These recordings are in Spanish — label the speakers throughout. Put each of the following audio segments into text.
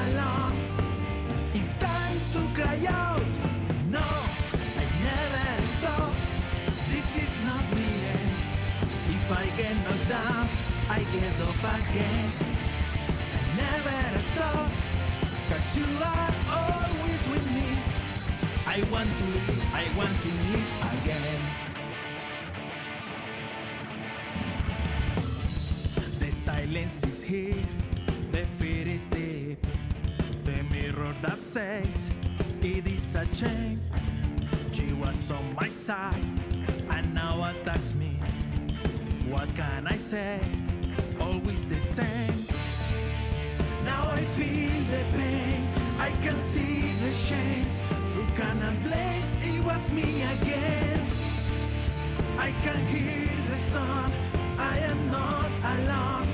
Speaker 1: alone. It's time to cry out. No, I never stop. This is not the end. If I get knocked down, I get up again. I never stop, 'cause you are always with me. I want to live again. The silence is here, the fear is deep. The mirror that says it is a shame. She was on my side and now attacks me. What can I say? Always the same. Now I feel the pain, I can see the chains. Who can I blame? It was me again. I can hear the sun, I am not alone.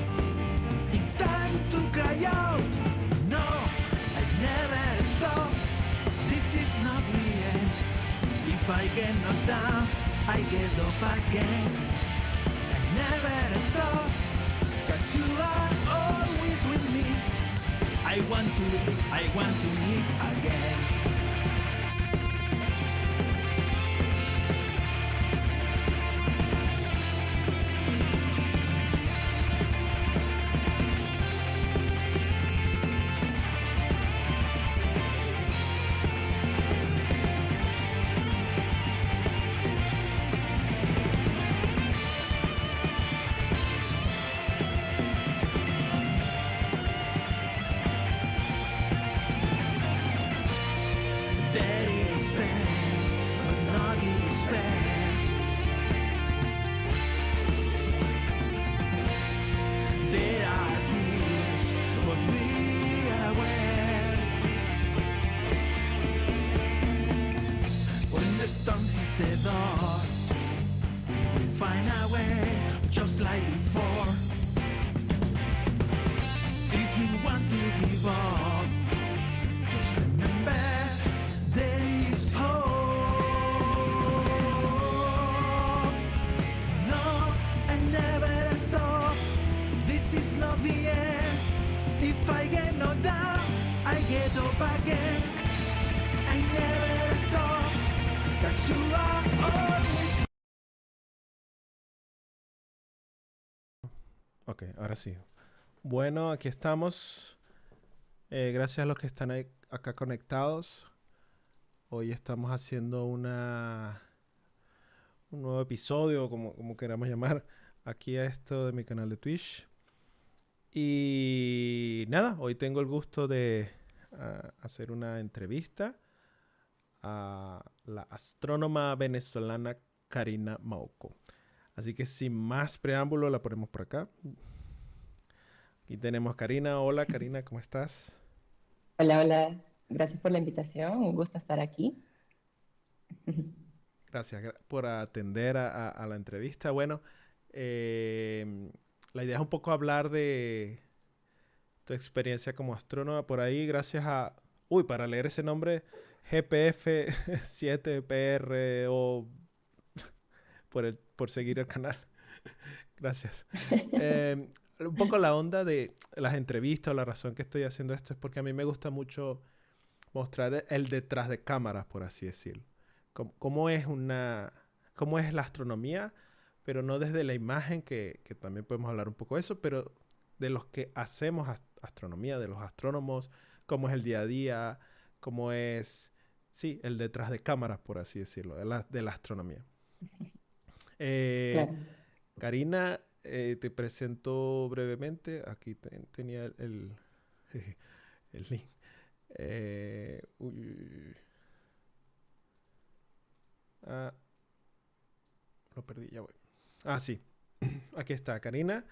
Speaker 1: It's time to cry out. No, I never stop. This is not the end. If I get knocked down, I get up again. I never stop, 'cause you are always with me. I want to live again. There is pain, but not despair. There are tears, but we are aware. When the storm hits the door, we will find a way, just like before. If you want to give up, just remember there is hope. No, I never stop. This is not the end. If I get knocked down, I get up again. I never stop, 'cause you are always.
Speaker 2: Ok, ahora sí. Bueno, aquí estamos. Gracias a los que están acá conectados. Hoy estamos haciendo un nuevo episodio, como queramos llamar, aquí a esto de mi canal de Twitch. Y nada, hoy tengo el gusto de hacer una entrevista a la astrónoma venezolana Karina Maoco. Así que sin más preámbulo, la ponemos por acá. Aquí tenemos a Karina. Hola Karina, ¿cómo estás?
Speaker 3: Hola, hola. Gracias por la invitación. Un gusto estar aquí.
Speaker 2: Gracias por atender a la entrevista. Bueno, la idea es un poco hablar de tu experiencia como astrónoma por ahí, gracias a... Uy, para leer ese nombre, GPF7PR o por seguir el canal. Gracias. Un poco la onda de las entrevistas o la razón que estoy haciendo esto es porque a mí me gusta mucho mostrar el detrás de cámaras, por así decirlo. Cómo es la astronomía, pero no desde la imagen, que también podemos hablar un poco de eso, pero de los que hacemos astronomía, de los astrónomos, cómo es el día a día, cómo es, sí, el detrás de cámaras, por así decirlo, de la astronomía.
Speaker 3: Claro.
Speaker 2: Karina, te presento brevemente. Aquí tenía el link. Lo perdí, ya voy. Sí. Aquí está, Karina.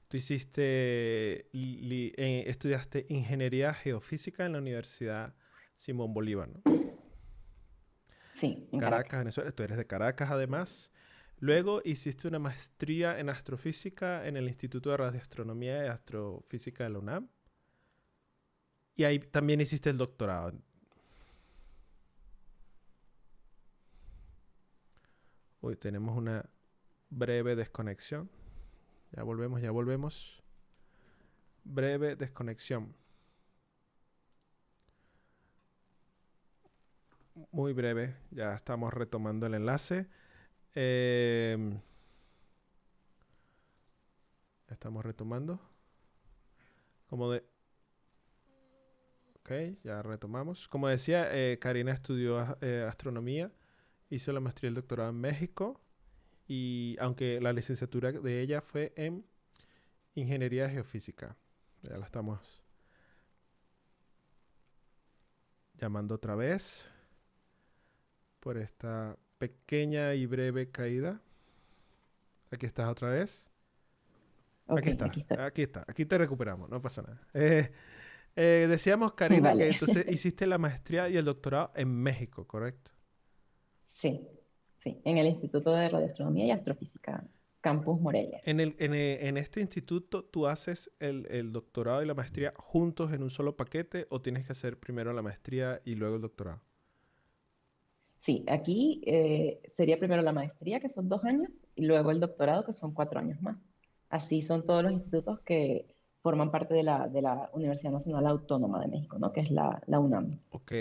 Speaker 2: Tú estudiaste Ingeniería Geofísica en la Universidad Simón Bolívar, ¿no?
Speaker 3: Sí, en
Speaker 2: Caracas,
Speaker 3: Caracas.
Speaker 2: Venezuela. Tú eres de Caracas, además. Luego hiciste una maestría en astrofísica en el Instituto de Radioastronomía y Astrofísica de la UNAM. Y ahí también hiciste el doctorado. Uy, tenemos una breve desconexión. Ya volvemos. Breve desconexión. muy breve, ya estamos retomando el enlace. Em, estamos retomando. Como de... Ok, ya retomamos. Como decía, Karina estudió astronomía, hizo la maestría y el doctorado en México, y aunque la licenciatura de ella fue en ingeniería geofísica. Ya la estamos llamando otra vez por esta pequeña y breve caída. Aquí estás otra vez.
Speaker 3: Ok,
Speaker 2: Aquí está,
Speaker 3: aquí estoy.
Speaker 2: aquí está, aquí te recuperamos, no pasa nada. Decíamos, Karina, que
Speaker 3: Vale.
Speaker 2: entonces hiciste la maestría y el doctorado en México, ¿correcto?
Speaker 3: Sí, sí, en el Instituto de Radioastronomía y Astrofísica, Campus Morelia.
Speaker 2: En este instituto, ¿tú haces el doctorado y la maestría juntos en un solo paquete o tienes que hacer primero la maestría y luego el doctorado?
Speaker 3: Sí, aquí sería primero la maestría, que son 2 años, y luego el doctorado, que son 4 años más. Así son todos los institutos que forman parte de la Universidad Nacional Autónoma de México, ¿no? Que es la UNAM.
Speaker 2: Ok,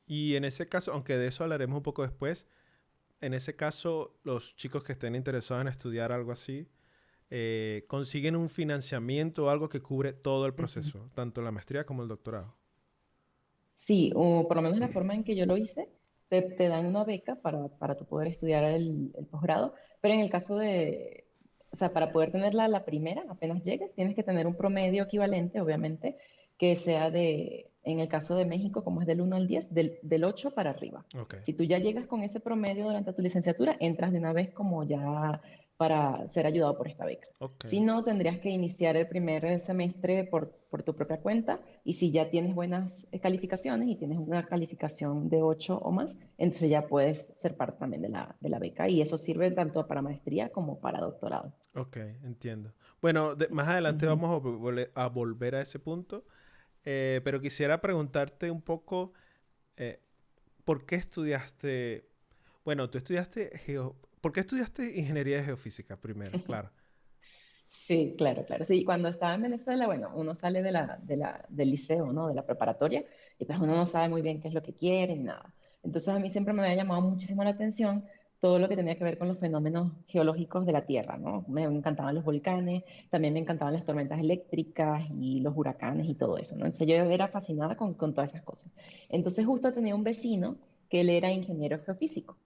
Speaker 2: y en ese caso, aunque de eso hablaremos un poco después, en ese caso, los chicos que estén interesados en estudiar algo así, consiguen un financiamiento o algo que cubre todo el
Speaker 3: Ujú.
Speaker 2: proceso, tanto la maestría como el doctorado.
Speaker 3: Sí, o por lo menos la forma en que yo lo hice, te dan una beca para tu poder estudiar el posgrado, pero en el caso de, o sea, para poder tenerla la primera, apenas llegues, tienes que tener un promedio equivalente, obviamente, que sea en el caso de México, como es del 1 al 10, del 8 para arriba.
Speaker 2: Ok,
Speaker 3: Si tú ya llegas con ese promedio durante tu licenciatura, entras de una vez como ya para ser ayudado por esta beca.
Speaker 2: ok,
Speaker 3: Si no, tendrías que iniciar el primer semestre por tu propia cuenta y si ya tienes buenas calificaciones y tienes una calificación de 8 o más, entonces ya puedes ser parte también de la beca y eso sirve tanto para maestría como para doctorado.
Speaker 2: ok, entiendo. Bueno, más adelante
Speaker 3: Ujú.
Speaker 2: vamos a volver a ese punto, pero quisiera preguntarte un poco, eh, ¿por qué estudiaste, bueno, tú estudiaste ¿por qué estudiaste ingeniería geofísica primero? Claro.
Speaker 3: Sí, claro, claro. Sí, cuando estaba en Venezuela, bueno, uno sale del liceo, ¿no? De la preparatoria, y pues uno no sabe muy bien qué es lo que quiere ni nada. Entonces a mí siempre me había llamado muchísimo la atención todo lo que tenía que ver con los fenómenos geológicos de la Tierra, ¿no? Me encantaban los volcanes, también me encantaban las tormentas eléctricas y los huracanes y todo eso, ¿no? Entonces yo era fascinada con todas esas cosas. Entonces justo tenía un vecino que él era ingeniero geofísico.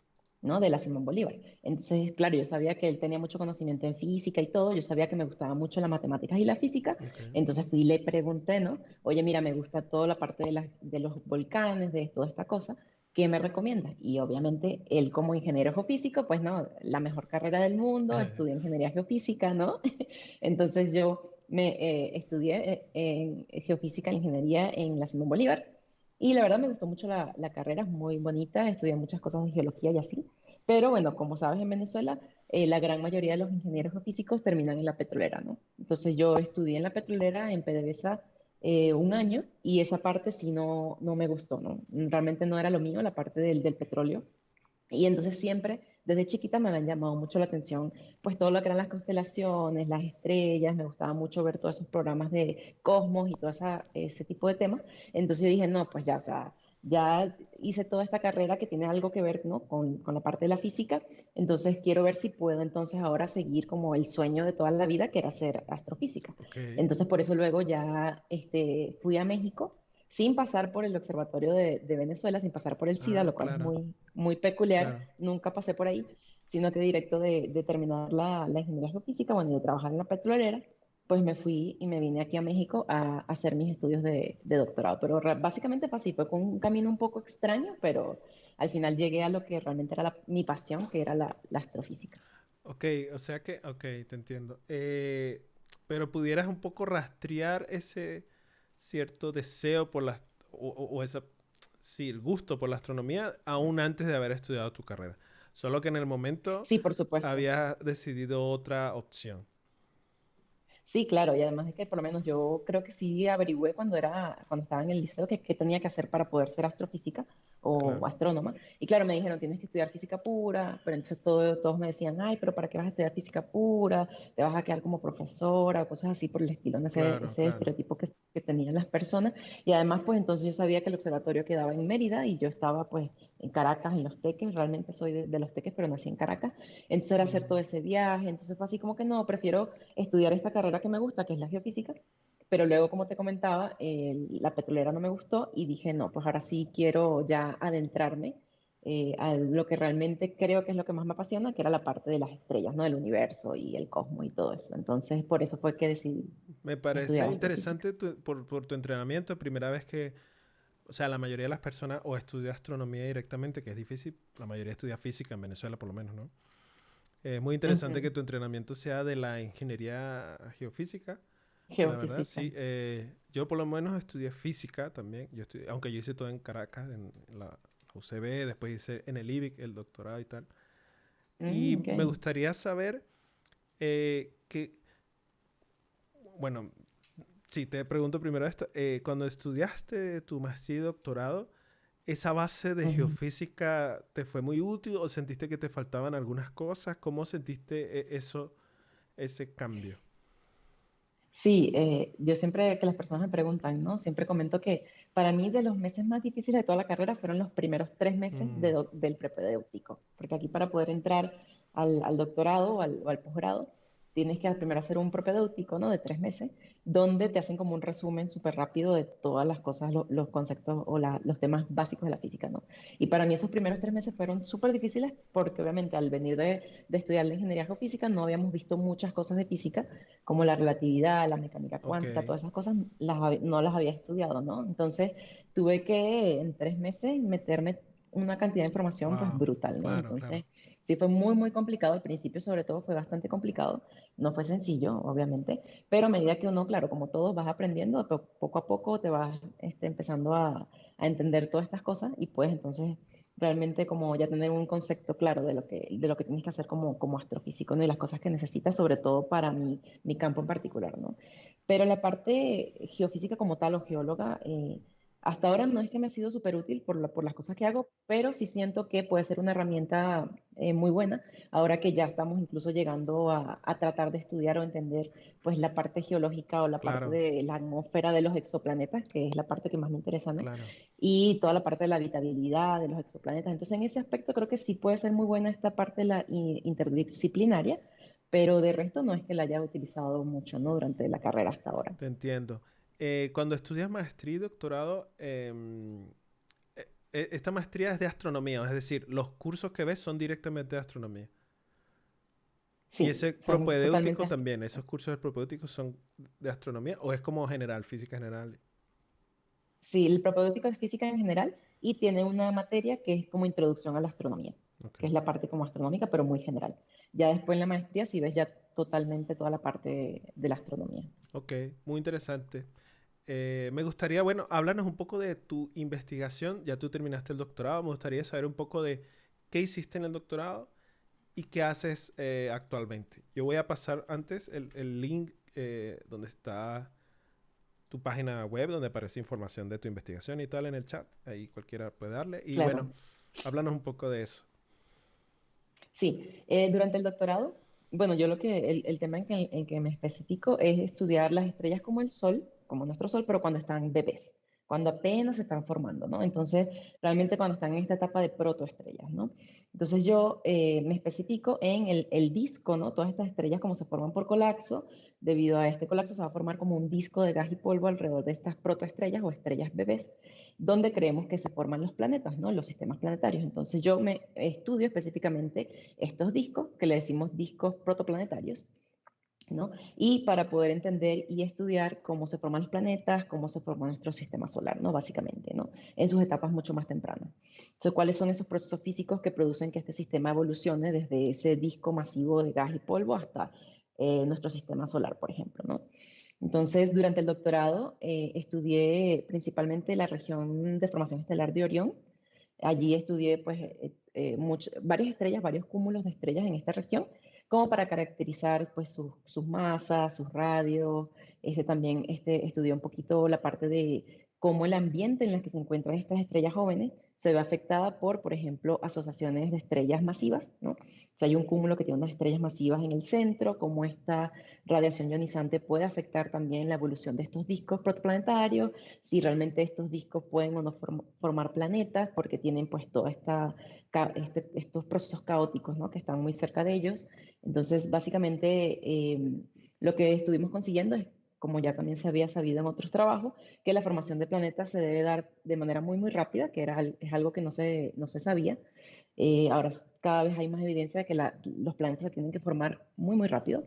Speaker 3: ¿No? De la Simón Bolívar. Entonces, claro, yo sabía que él tenía mucho conocimiento en física y todo, yo sabía que me gustaba mucho las matemáticas y la física,
Speaker 2: Ok.
Speaker 3: entonces fui y le pregunté, ¿no? Oye, mira, me gusta toda la parte de los volcanes, de toda esta cosa, ¿qué me recomiendas? Y obviamente él como ingeniero geofísico, pues no, la mejor carrera del mundo, estudié ingeniería geofísica, ¿no? Entonces yo estudié en geofísica e ingeniería en la Simón Bolívar. Y la verdad me gustó mucho la carrera, es muy bonita, estudié muchas cosas de geología y así. Pero bueno, como sabes, en Venezuela la gran mayoría de los ingenieros físicos terminan en la petrolera, ¿no? Entonces yo estudié en la petrolera, en PDVSA, 1 año y esa parte sí no me gustó, ¿no? Realmente no era lo mío, la parte del petróleo. Y entonces siempre, desde chiquita, me habían llamado mucho la atención, pues todo lo que eran las constelaciones, las estrellas, me gustaba mucho ver todos esos programas de Cosmos y todo ese tipo de temas. Entonces yo dije, no, pues ya, o sea, ya hice toda esta carrera que tiene algo que ver, ¿no? con la parte de la física, entonces quiero ver si puedo entonces ahora seguir como el sueño de toda la vida, que era ser astrofísica.
Speaker 2: Ok.
Speaker 3: Entonces por eso luego ya fui a México sin pasar por el Observatorio de Venezuela, sin pasar por el SIDA,
Speaker 2: Ah,
Speaker 3: lo cual es
Speaker 2: claro,
Speaker 3: muy, muy peculiar.
Speaker 2: claro.
Speaker 3: Nunca pasé por ahí, sino que directo de terminar la ingeniería geofísica, bueno, y de trabajar en la petrolera, pues me fui y me vine aquí a México a hacer mis estudios de doctorado. Pero básicamente pasé, fue con un camino un poco extraño, pero al final llegué a lo que realmente era mi pasión, que era la astrofísica.
Speaker 2: Ok, o sea que, ok, te entiendo. Pero pudieras un poco rastrear ese cierto deseo por o esa, sí, el gusto por la astronomía aún antes de haber estudiado tu carrera. Solo que en el momento
Speaker 3: Sí, por supuesto.
Speaker 2: habías decidido otra opción.
Speaker 3: Sí, claro, y además es que por lo menos yo creo que sí averigüé cuando estaba en el liceo qué tenía que hacer para poder ser astrofísica, o
Speaker 2: claro.
Speaker 3: astrónoma. Y claro, me dijeron, tienes que estudiar física pura, pero entonces todos me decían, ay, pero ¿para qué vas a estudiar física pura? Te vas a quedar como profesora o cosas así por el estilo, ¿no?
Speaker 2: Claro,
Speaker 3: Ese
Speaker 2: claro.
Speaker 3: estereotipo que tenían las personas. Y además, pues entonces yo sabía que el observatorio quedaba en Mérida y yo estaba pues en Caracas, en Los Teques, realmente soy de Los Teques, pero nací en Caracas. Entonces era hacer todo
Speaker 2: Mm,
Speaker 3: ese viaje, entonces fue así como que no, prefiero estudiar esta carrera que me gusta, que es la geofísica, pero luego, como te comentaba, la petrolera no me gustó y dije, no, pues ahora sí quiero ya adentrarme a lo que realmente creo que es lo que más me apasiona, que era la parte de las estrellas, ¿no? Del universo y el cosmos y todo eso. Entonces, por eso fue que decidí
Speaker 2: Me
Speaker 3: estudiar
Speaker 2: parece
Speaker 3: astrofísica.
Speaker 2: interesante por tu entrenamiento. Primera vez que, o sea, la mayoría de las personas o estudia astronomía directamente, que es difícil. La mayoría estudia física en Venezuela, por lo menos, ¿no? Es muy interesante
Speaker 3: Ujú.
Speaker 2: que tu entrenamiento sea de la ingeniería geofísica. La verdad,
Speaker 3: Geofísica.
Speaker 2: sí. Yo por lo menos estudié física también. Aunque yo hice todo en Caracas, en la UCB, después hice en el IBIC el doctorado y tal.
Speaker 3: Mm,
Speaker 2: Y
Speaker 3: ok.
Speaker 2: me gustaría saber que, bueno, sí, te pregunto primero esto. Cuando estudiaste tu maestría y doctorado, ¿esa base de
Speaker 3: Ujú.
Speaker 2: geofísica te fue muy útil o sentiste que te faltaban algunas cosas? ¿Cómo sentiste eso, ese cambio?
Speaker 3: Sí, yo siempre que las personas me preguntan, ¿no? Siempre comento que para mí de los meses más difíciles de toda la carrera fueron los primeros 3 meses
Speaker 2: Mm,
Speaker 3: del prepedéutico, porque aquí para poder entrar al doctorado o al posgrado, tienes que primero hacer un propedéutico, ¿no? De 3 meses, donde te hacen como un resumen súper rápido de todas las cosas, los conceptos o los temas básicos de la física, ¿no? Y para mí esos primeros 3 meses fueron súper difíciles porque obviamente al venir de estudiar la ingeniería geofísica no habíamos visto muchas cosas de física como la relatividad, la mecánica
Speaker 2: ok,
Speaker 3: cuántica, todas esas cosas no las había estudiado, ¿no? Entonces tuve que en 3 meses meterme una cantidad de información pues
Speaker 2: wow,
Speaker 3: brutal, ¿no?
Speaker 2: claro, claro,
Speaker 3: Entonces sí fue muy, muy complicado. Al principio sobre todo fue bastante complicado. No fue sencillo, obviamente, pero a medida que uno, claro, como todos vas aprendiendo, poco a poco te vas empezando a entender todas estas cosas y pues entonces realmente como ya tener un concepto claro de lo que tienes que hacer como astrofísico, ¿no? Y las cosas que necesitas, sobre todo para mi campo en particular, ¿no? Pero la parte geofísica como tal o geóloga, hasta ahora no es que me ha sido súper útil por las cosas que hago, pero sí siento que puede ser una herramienta muy buena, ahora que ya estamos incluso llegando a tratar de estudiar o entender pues la parte geológica o la parte
Speaker 2: claro,
Speaker 3: de la atmósfera de los exoplanetas, que es la parte que más me interesa, ¿no?
Speaker 2: claro.
Speaker 3: Y toda la parte de la habitabilidad de los exoplanetas. Entonces, en ese aspecto creo que sí puede ser muy buena esta parte de la interdisciplinaria, pero de resto no es que la haya utilizado mucho, ¿no? Durante la carrera hasta ahora.
Speaker 2: Te entiendo. Cuando estudias maestría y doctorado, esta maestría es de astronomía, es decir, los cursos que ves son directamente de astronomía. Y
Speaker 3: Sí,
Speaker 2: ese
Speaker 3: son
Speaker 2: propedéutico
Speaker 3: totalmente.
Speaker 2: también, esos cursos de propedéutico son de astronomía o es como general, física general.
Speaker 3: Sí, el propedéutico es física en general y tiene una materia que es como introducción a la astronomía,
Speaker 2: Ok,
Speaker 3: que es la parte como astronómica, pero muy general. Ya después en la maestría sí ves ya totalmente toda la parte de la astronomía.
Speaker 2: ok, muy interesante. Me gustaría, bueno, háblanos un poco de tu investigación. Ya tú terminaste el doctorado. Me gustaría saber un poco de qué hiciste en el doctorado y qué haces actualmente. Yo voy a pasar antes el link donde está tu página web, donde aparece información de tu investigación y tal en el chat. Ahí cualquiera puede darle. Y bueno,
Speaker 3: Claro.
Speaker 2: háblanos un poco de eso.
Speaker 3: Sí, durante el doctorado, bueno, yo el tema en que me especifico es estudiar las estrellas como el Sol, como nuestro Sol, pero cuando están bebés, cuando apenas se están formando, ¿no? Entonces, realmente cuando están en esta etapa de protoestrellas, ¿no? Entonces yo me especifico en el disco, ¿no? Todas estas estrellas como se forman por colapso, debido a este colapso se va a formar como un disco de gas y polvo alrededor de estas protoestrellas o estrellas bebés donde creemos que se forman los planetas, ¿no? Los sistemas planetarios. Entonces yo me estudio específicamente estos discos, que le decimos discos protoplanetarios, ¿no? Y para poder entender y estudiar cómo se forman los planetas, cómo se forma nuestro sistema solar, ¿no? Básicamente, ¿no? En sus etapas mucho más tempranas. Entonces, ¿cuáles son esos procesos físicos que producen que este sistema evolucione desde ese disco masivo de gas y polvo hasta nuestro sistema solar, por ejemplo, ¿no? Entonces, durante el doctorado estudié principalmente la región de formación estelar de Orión. Allí estudié pues, varias estrellas, varios cúmulos de estrellas en esta región, como para caracterizar pues, sus masas, sus radios. También estudié un poquito la parte de cómo el ambiente en el que se encuentran estas estrellas jóvenes se ve afectada por ejemplo, asociaciones de estrellas masivas, ¿no? O sea, hay un cúmulo que tiene unas estrellas masivas en el centro, cómo esta radiación ionizante puede afectar también la evolución de estos discos protoplanetarios, si realmente estos discos pueden o no formar planetas, porque tienen pues estos procesos caóticos, ¿no? Que están muy cerca de ellos. Entonces, básicamente, lo que estuvimos consiguiendo es, como ya también se había sabido en otros trabajos, que la formación de planetas se debe dar de manera muy, muy rápida, que es algo que no se sabía. Ahora cada vez hay más evidencia de que los planetas se tienen que formar muy, muy rápido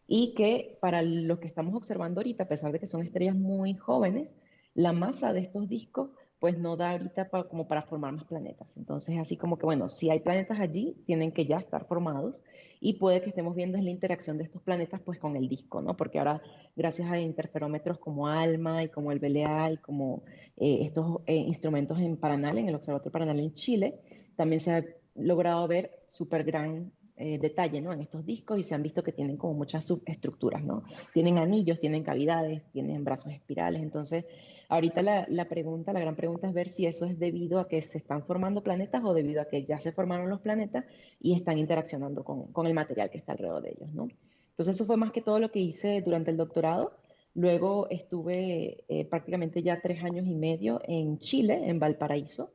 Speaker 3: y que para lo que estamos observando ahorita, a pesar de que son estrellas muy jóvenes, la masa de estos discos pues no da ahorita como para formar más planetas. Entonces, así como que, bueno, si hay planetas allí, tienen que ya estar formados y puede que estemos viendo la interacción de estos planetas pues con el disco, ¿no? Porque ahora, gracias a interferómetros como ALMA y como el VLA y como estos instrumentos en Paranal, en el Observatorio Paranal en Chile, también se ha logrado ver súper gran detalle, ¿no? En estos discos y se han visto que tienen como muchas subestructuras, ¿no? Tienen anillos, tienen cavidades, tienen brazos espirales. Entonces, ahorita la gran pregunta es ver si eso es debido a que se están formando planetas o debido a que ya se formaron los planetas y están interaccionando con el material que está alrededor de ellos, ¿no? Entonces, eso fue más que todo lo que hice durante el doctorado. Luego estuve prácticamente ya 3 años y medio en Chile, en Valparaíso,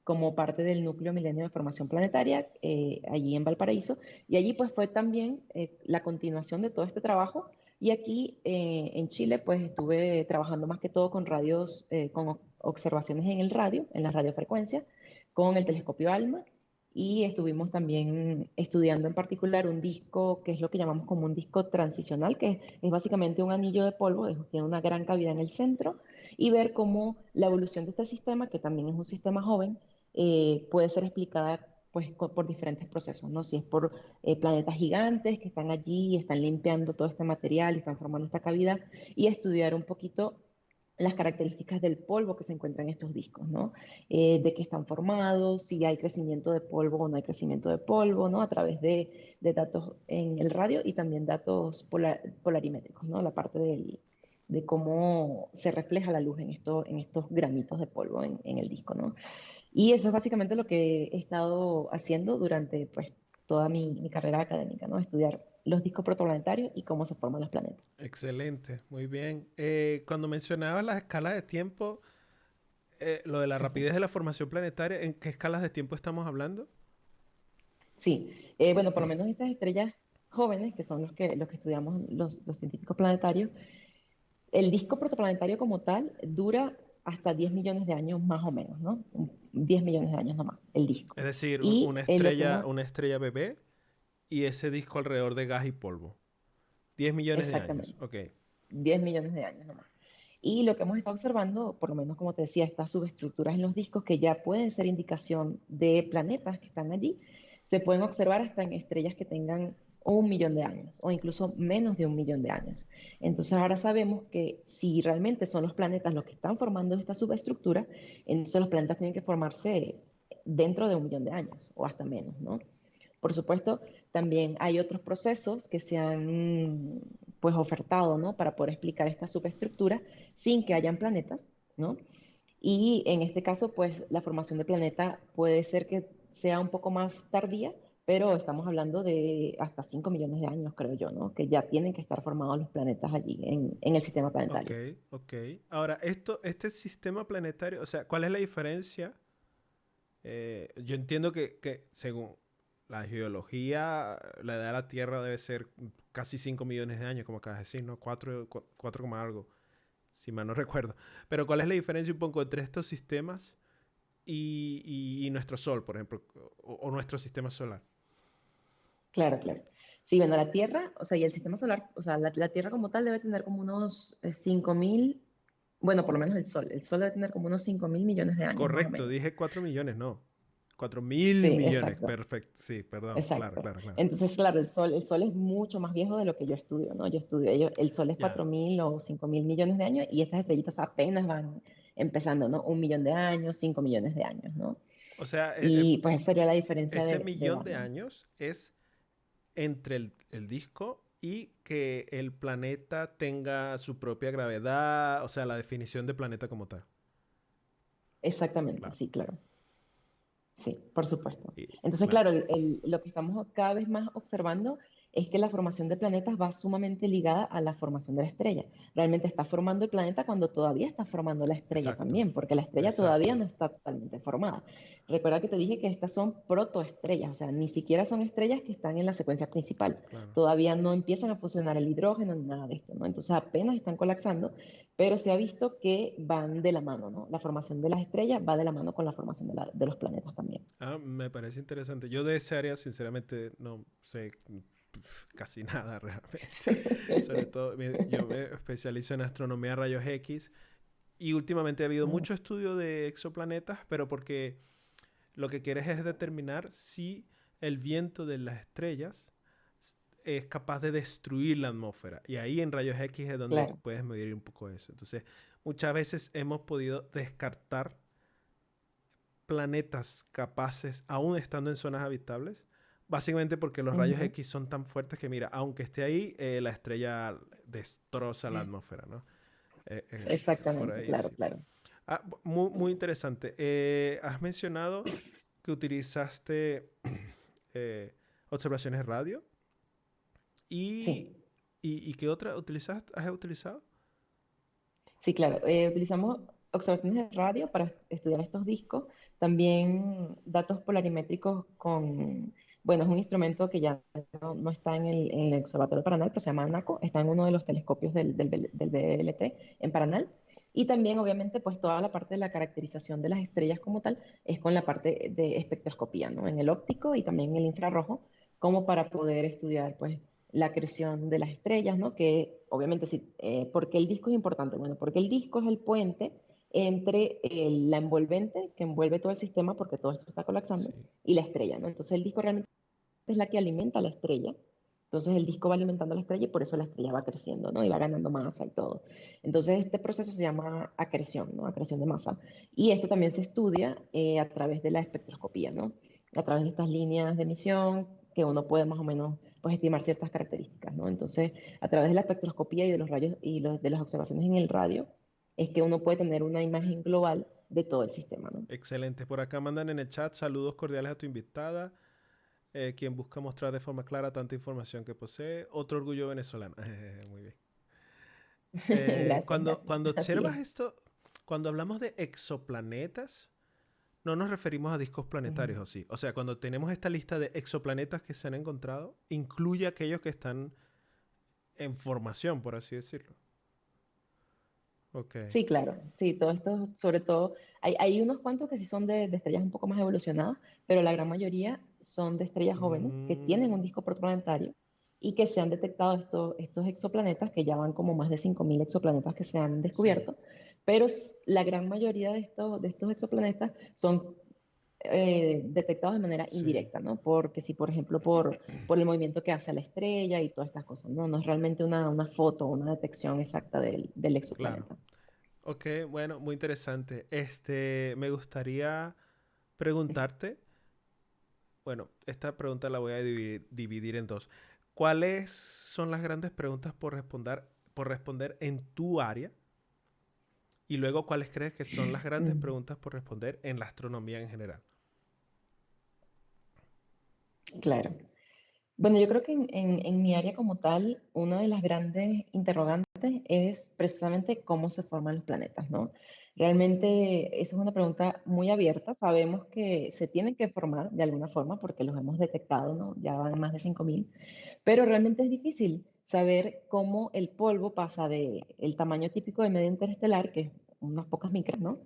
Speaker 3: como parte del Núcleo Milenio de Formación Planetaria, allí en Valparaíso. Y allí pues fue también la continuación de todo este trabajo. Y aquí en Chile pues estuve trabajando más que todo con radios, con observaciones en el radio, en la radiofrecuencia, con el telescopio ALMA. Y estuvimos también estudiando en particular un disco que es lo que llamamos como un disco transicional, que es básicamente un anillo de polvo, tiene una gran cavidad en el centro, y ver cómo la evolución de este sistema, que también es un sistema joven, puede ser explicada pues, por diferentes procesos, ¿no? Si es por planetas gigantes que están allí y están limpiando todo este material y están formando esta cavidad, y estudiar un poquito las características del polvo que se encuentra en estos discos, ¿no? De qué están formados, si hay crecimiento de polvo o no hay crecimiento de polvo, ¿no? A través de datos en el radio y también datos polarimétricos, ¿no? La parte de cómo se refleja la luz en estos granitos de polvo en el disco, ¿no? Y eso es básicamente lo que he estado haciendo durante pues, toda mi carrera académica, ¿no? Estudiar los discos protoplanetarios y cómo se forman los planetas.
Speaker 2: Excelente, muy bien. Cuando mencionabas las escalas de tiempo, lo de la
Speaker 3: Así.
Speaker 2: rapidez de la formación planetaria, ¿en qué escalas de tiempo estamos hablando?
Speaker 3: Sí, bueno, por lo menos estas estrellas jóvenes, que son los que estudiamos los científicos planetarios, el disco protoplanetario como tal dura hasta 10 millones de años más o menos, ¿no? 10 millones de años nomás, el disco.
Speaker 2: Es decir,
Speaker 3: Y
Speaker 2: una estrella bebé y ese disco alrededor de gas y polvo. 10 millones de años,
Speaker 3: exactamente,
Speaker 2: ok.
Speaker 3: 10 millones de años nomás. Y lo que hemos estado observando, por lo menos como te decía, estas subestructuras en los discos que ya pueden ser indicación de planetas que están allí, se pueden observar hasta en estrellas que tengan 1 millón de años o incluso menos de 1 millón de años. Entonces ahora sabemos que si realmente son los planetas los que están formando esta subestructura, entonces los planetas tienen que formarse dentro de 1 millón de años o hasta menos, ¿no? Por supuesto, también hay otros procesos que se han pues ofertado, ¿no? Para poder explicar esta superestructura sin que hayan planetas, ¿no? Y en este caso, pues la formación de planeta puede ser que sea un poco más tardía, pero estamos hablando de hasta 5 millones de años, creo yo, ¿no? Que ya tienen que estar formados los planetas allí en el sistema
Speaker 2: Ok,
Speaker 3: planetario.
Speaker 2: ok. Ahora, este sistema planetario, o sea, ¿cuál es la diferencia? Yo entiendo que según la geología, la edad de la Tierra debe ser casi 5 millones de años, como acabas de decir, ¿no? 4 coma algo, si mal no recuerdo. Pero ¿cuál es la diferencia un poco entre estos sistemas y nuestro Sol, por ejemplo, o nuestro sistema solar?
Speaker 3: Claro, claro. Sí, bueno, la Tierra, o sea, y el sistema solar, o sea, la Tierra como tal debe tener como unos 5.000, bueno, por lo menos el Sol debe tener como unos 5.000 millones de años, más o
Speaker 2: Correcto,
Speaker 3: menos.
Speaker 2: dije 4 millones, no. 4.000
Speaker 3: Sí,
Speaker 2: millones,
Speaker 3: exacto,
Speaker 2: perfecto. Sí, perdón, claro,
Speaker 3: exacto.
Speaker 2: claro, claro.
Speaker 3: Entonces, claro, el Sol es mucho más viejo de lo que yo estudio, ¿no? Yo estudio, el Sol es
Speaker 2: Ya.
Speaker 3: 4.000 o 5.000 millones de años y estas estrellitas apenas van empezando, ¿no? 1 millón de años, 5 millones de años, ¿no?
Speaker 2: O sea,
Speaker 3: Y pues esa sería la diferencia
Speaker 2: ese
Speaker 3: de
Speaker 2: millón
Speaker 3: edad,
Speaker 2: de
Speaker 3: ¿no?
Speaker 2: años es entre el disco y que el planeta tenga su propia gravedad, o sea, la definición de planeta como tal.
Speaker 3: exactamente,
Speaker 2: Claro.
Speaker 3: sí, claro. Sí, por supuesto.
Speaker 2: Y,
Speaker 3: Entonces,
Speaker 2: claro.
Speaker 3: claro, lo que estamos cada vez más observando es que la formación de planetas va sumamente ligada a la formación de la estrella. Realmente está formando el planeta cuando todavía está formando la estrella
Speaker 2: Exacto.
Speaker 3: también, porque la estrella todavía
Speaker 2: Exacto.
Speaker 3: no está totalmente formada. Recuerda que te dije que estas son protoestrellas, o sea, ni siquiera son estrellas que están en la secuencia principal.
Speaker 2: Claro.
Speaker 3: Todavía no empiezan a fusionar el hidrógeno ni nada de esto, ¿no? Entonces apenas están colapsando, pero se ha visto que van de la mano, ¿no? La formación de las estrellas va de la mano con la formación de los planetas también.
Speaker 2: Ah, me parece interesante. Yo de esa área, sinceramente, no sé casi nada realmente. Sobre todo, yo me especializo en astronomía rayos X y últimamente ha habido
Speaker 3: Mm,
Speaker 2: mucho estudio de exoplanetas, pero porque lo que quieres es determinar si el viento de las estrellas es capaz de destruir la atmósfera. Y ahí en rayos X es donde
Speaker 3: claro.
Speaker 2: puedes medir un poco eso. Entonces, muchas veces hemos podido descartar planetas capaces, aún estando en zonas habitables, básicamente porque los rayos
Speaker 3: Ujú.
Speaker 2: X son tan fuertes que, mira, aunque esté ahí, la estrella destroza la atmósfera, ¿no? Eh, eh, por
Speaker 3: Exactamente,
Speaker 2: ahí
Speaker 3: claro,
Speaker 2: sí.
Speaker 3: claro.
Speaker 2: Ah, muy, muy interesante. Has mencionado que utilizaste eh, observaciones radio y,
Speaker 3: Sí.
Speaker 2: y ¿qué otra has utilizado?
Speaker 3: Sí, claro. Utilizamos observaciones de radio para estudiar estos discos. También datos polarimétricos con, bueno, es un instrumento que ya no está en el Observatorio de Paranal, pero se llama ANACO. Está en uno de los telescopios del BLT en Paranal. Y también, obviamente, pues toda la parte de la caracterización de las estrellas como tal es con la parte de espectroscopía, ¿no? En el óptico y también en el infrarrojo, como para poder estudiar, pues, la acreción de las estrellas, ¿no? Que obviamente sí, ¿por qué el disco es importante? Bueno, porque el disco es el puente entre la envolvente que envuelve todo el sistema, porque todo esto está colapsando,
Speaker 2: Sí,
Speaker 3: y la estrella, ¿no? Entonces el disco realmente es la que alimenta a la estrella. Entonces el disco va alimentando a la estrella y por eso la estrella va creciendo, ¿no? Y va ganando masa y todo. Entonces este proceso se llama acreción, ¿no? Acreción de masa. Y esto también se estudia a través de la espectroscopía, ¿no? A través de estas líneas de emisión que uno puede más o menos pues, estimar ciertas características, ¿no? Entonces, a través de la espectroscopía y de los rayos y de las observaciones en el radio, es que uno puede tener una imagen global de todo el sistema, ¿no?
Speaker 2: excelente. Por acá mandan en el chat saludos cordiales a tu invitada, quien busca mostrar de forma clara tanta información que posee. Otro orgullo venezolano. Muy bien.
Speaker 3: Gracias, gracias.
Speaker 2: Cuando
Speaker 3: Así
Speaker 2: observas
Speaker 3: es.
Speaker 2: esto, cuando hablamos de exoplanetas, no nos referimos a discos
Speaker 3: Ujú.
Speaker 2: planetarios, ¿o sí? O sea, cuando tenemos esta lista de exoplanetas que se han encontrado, incluye aquellos que están en formación, por así decirlo. Ok.
Speaker 3: Sí, claro, sí, todo esto, sobre todo, hay unos cuantos que sí son de estrellas un poco más evolucionadas, pero la gran mayoría son de estrellas jóvenes que tienen un
Speaker 2: Mm,
Speaker 3: disco protoplanetario y que se han detectado estos exoplanetas, que ya van como más de 5.000 exoplanetas que se han
Speaker 2: sí,
Speaker 3: descubierto, pero la gran mayoría de estos exoplanetas son detectados de manera
Speaker 2: sí,
Speaker 3: indirecta, ¿no? Porque si, por ejemplo, por el movimiento que hace la estrella y todas estas cosas, ¿no? No es realmente una foto, una detección exacta del
Speaker 2: claro.
Speaker 3: exoplaneta.
Speaker 2: Ok, bueno, muy interesante. Me gustaría preguntarte, bueno, esta pregunta la voy a dividir en dos. ¿Cuáles son las grandes preguntas por responder en tu área? Y luego, ¿cuáles crees que son las grandes
Speaker 3: Mm,
Speaker 2: preguntas por responder en la astronomía en general?
Speaker 3: claro. Bueno, yo creo que en mi área como tal, una de las grandes interrogantes es precisamente cómo se forman los planetas, ¿no? Realmente esa es una pregunta muy abierta. Sabemos que se tienen que formar de alguna forma porque los hemos detectado, ¿no? Ya van más de 5.000, pero realmente es difícil saber cómo el polvo pasa de el tamaño típico del medio interestelar, que es unas pocas micras, ¿no?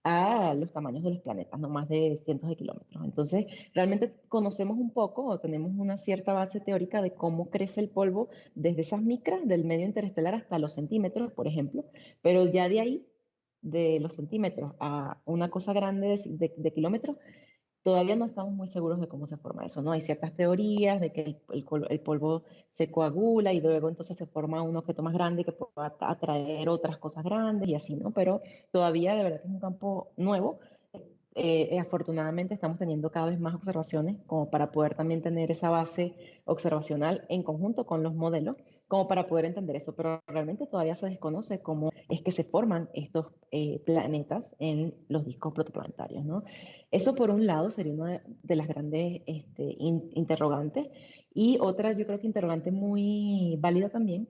Speaker 3: A los tamaños de los planetas, no más de cientos de kilómetros. Entonces, realmente conocemos un poco o tenemos una cierta base teórica de cómo crece el polvo desde esas micras del medio interestelar hasta los centímetros, por ejemplo, pero ya de ahí, de los centímetros a una cosa grande de kilómetros, todavía no estamos muy seguros de cómo se forma eso, ¿no? Hay ciertas teorías de que el polvo se coagula y luego entonces se forma un objeto más grande que pueda atraer otras cosas grandes y así, ¿no? Pero todavía de verdad que es un campo nuevo, afortunadamente estamos teniendo cada vez más observaciones como para poder también tener esa base observacional en conjunto con los modelos, como para poder entender eso, pero realmente todavía se desconoce cómo es que se forman estos planetas en los discos protoplanetarios, ¿no? Eso por un lado sería una de las grandes interrogantes, y otra yo creo que interrogante muy válida también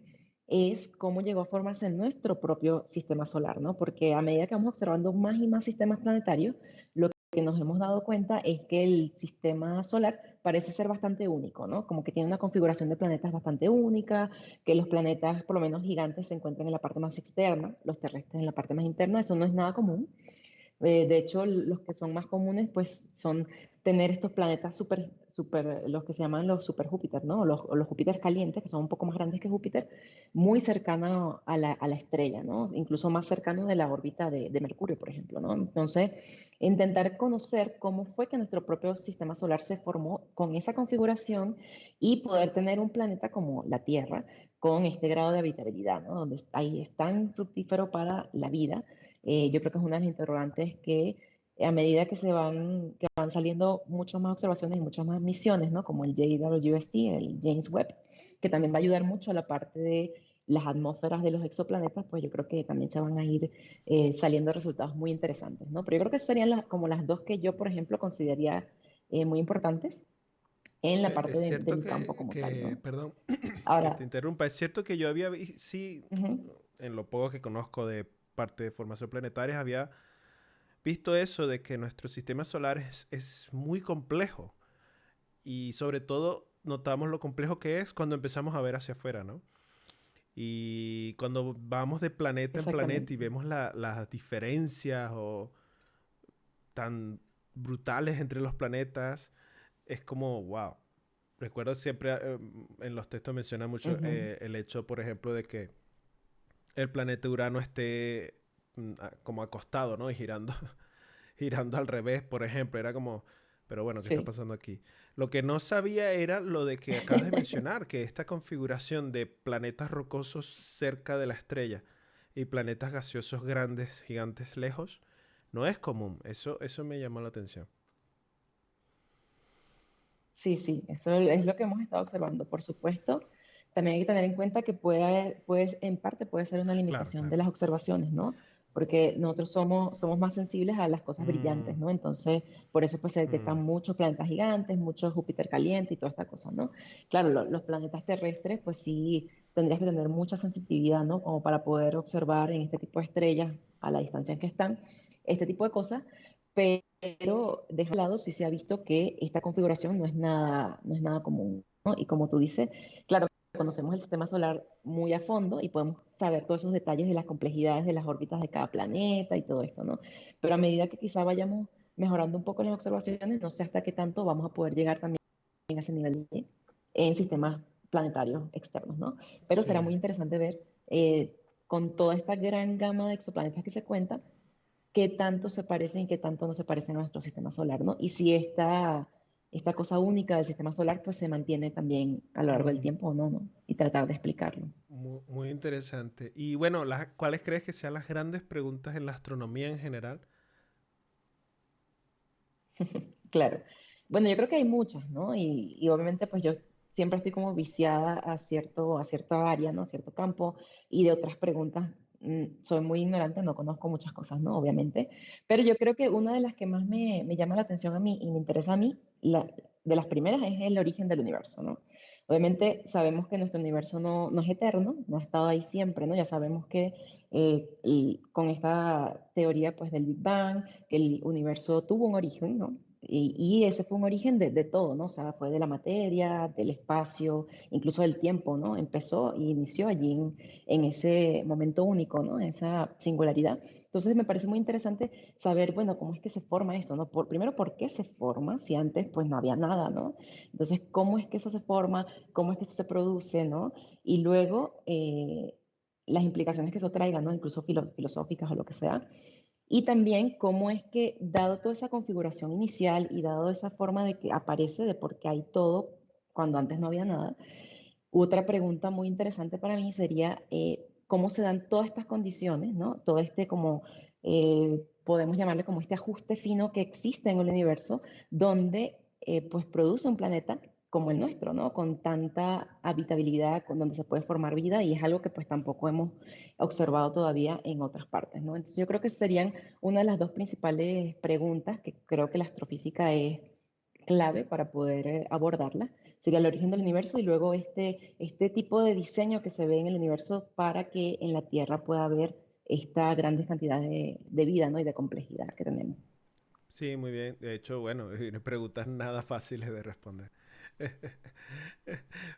Speaker 3: es cómo llegó a formarse nuestro propio sistema solar, ¿no? Porque a medida que vamos observando más y más sistemas planetarios, lo que nos hemos dado cuenta es que el sistema solar parece ser bastante único, ¿no? Como que tiene una configuración de planetas bastante única, que los planetas, por lo menos gigantes, se encuentran en la parte más externa, los terrestres en la parte más interna. Eso no es nada común. De hecho, los que son más comunes, pues, son tener estos planetas los que se llaman los super Júpiter, ¿no? O los Júpiter calientes, que son un poco más grandes que Júpiter, muy cercanos a la estrella, ¿no? Incluso más cercanos de la órbita de Mercurio, por ejemplo, ¿no? Entonces, intentar conocer cómo fue que nuestro propio sistema solar se formó con esa configuración y poder tener un planeta como la Tierra con este grado de habitabilidad, ¿no? Donde ahí es tan fructífero para la vida. Yo creo que es una de las interrogantes que a medida que van saliendo muchas más observaciones y muchas más misiones, ¿no? Como el JWST, el James Webb, que también va a ayudar mucho a la parte de las atmósferas de los exoplanetas, pues yo creo que también se van a ir saliendo resultados muy interesantes, ¿no? Pero yo creo que serían como las dos que yo, por ejemplo, consideraría muy importantes en la parte
Speaker 2: Es
Speaker 3: de
Speaker 2: cierto
Speaker 3: mi campo como tal, ¿no?
Speaker 2: perdón, que te
Speaker 3: Ahora,
Speaker 2: interrumpa, es cierto que yo había, sí,
Speaker 3: ujú,
Speaker 2: en lo poco que conozco de parte de formación planetaria, había visto eso de que nuestro sistema solar es muy complejo y sobre todo notamos lo complejo que es cuando empezamos a ver hacia afuera, ¿no? Y cuando vamos de planeta en planeta y
Speaker 3: exactamente.
Speaker 2: vemos las diferencias o tan brutales entre los planetas, es como, wow. Recuerdo siempre en los textos menciona mucho
Speaker 3: Ujú.
Speaker 2: el hecho, por ejemplo, de que el planeta Urano esté como acostado, ¿no? Y girando, girando al revés, por ejemplo. Era como, pero bueno, ¿qué está
Speaker 3: Sí.
Speaker 2: pasando aquí? Lo que no sabía era lo de que acabas de mencionar, que esta configuración de planetas rocosos cerca de la estrella y planetas gaseosos grandes, gigantes, lejos, no es común. Eso me llamó la atención.
Speaker 3: Sí, sí, eso es lo que hemos estado observando. Por supuesto, también hay que tener en cuenta que en parte puede ser una
Speaker 2: Claro,
Speaker 3: limitación de
Speaker 2: claro.
Speaker 3: las observaciones, ¿no? Porque nosotros somos más sensibles a las cosas
Speaker 2: Mm,
Speaker 3: brillantes, ¿no? Entonces, por eso pues se
Speaker 2: mm,
Speaker 3: detectan muchos planetas gigantes, muchos Júpiter caliente y toda esta cosa, ¿no? Claro, los planetas terrestres, pues sí, tendrías que tener mucha sensitividad, ¿no? Como para poder observar en este tipo de estrellas, a la distancia en que están, este tipo de cosas, pero de este lado sí se ha visto que esta configuración no es nada común, ¿no? Y como tú dices, claro, conocemos el sistema solar muy a fondo y podemos saber todos esos detalles de las complejidades de las órbitas de cada planeta y todo esto, ¿no? Pero a medida que quizá vayamos mejorando un poco las observaciones, no sé hasta qué tanto vamos a poder llegar también a ese nivel en sistemas planetarios externos, ¿no? Pero será
Speaker 2: sí.
Speaker 3: muy interesante ver con toda esta gran gama de exoplanetas que se cuentan, qué tanto se parecen y qué tanto no se parecen a nuestro sistema solar, ¿no? Y si esta cosa única del sistema solar pues se mantiene también a lo largo del
Speaker 2: Mm,
Speaker 3: tiempo o no, ¿no? Y tratar de explicarlo.
Speaker 2: muy interesante. Y bueno, ¿cuáles crees que sean las grandes preguntas en la astronomía en general?
Speaker 3: Claro. Bueno, yo creo que hay muchas, ¿no? Y obviamente pues yo siempre estoy como viciada a cierta área, ¿no? A cierto campo, y de otras preguntas soy muy ignorante, no conozco muchas cosas, ¿no? Obviamente. Pero yo creo que una de las que más me llama la atención a mí y me interesa a mí, de las primeras, es el origen del universo, ¿no? Obviamente sabemos que nuestro universo no es eterno, no ha estado ahí siempre, ¿no? Ya sabemos que con esta teoría pues del Big Bang, que el universo tuvo un origen, ¿no? Y ese fue un origen de todo, ¿no? O sea, fue de la materia, del espacio, incluso del tiempo, ¿no? Empezó y inició allí en ese momento único, ¿no? Esa singularidad. Entonces me parece muy interesante saber, bueno, cómo es que se forma esto, ¿no? Primero, ¿por qué se forma si antes pues no había nada, ¿no? Entonces, ¿cómo es que eso se forma? ¿Cómo es que eso se produce, ¿no? Y luego, las implicaciones que eso traiga, ¿no? Incluso filosóficas o lo que sea. Y también cómo es que, dado toda esa configuración inicial y dado esa forma de que aparece de por qué hay todo cuando antes no había nada, otra pregunta muy interesante para mí sería cómo se dan todas estas condiciones, ¿no? Todo este como podemos llamarle como este ajuste fino que existe en el universo, donde pues produce un planeta como el nuestro, ¿no? Con tanta habitabilidad, con donde se puede formar vida y es algo que pues tampoco hemos observado todavía en otras partes, ¿no? Entonces yo creo que serían una de las dos principales preguntas que creo que la astrofísica es clave para poder abordarla. Sería el origen del universo y luego este tipo de diseño que se ve en el universo para que en la Tierra pueda haber esta grandes cantidades de vida, ¿no? Y de complejidad que tenemos.
Speaker 2: Sí, muy bien. De hecho, bueno, preguntas nada fáciles de responder.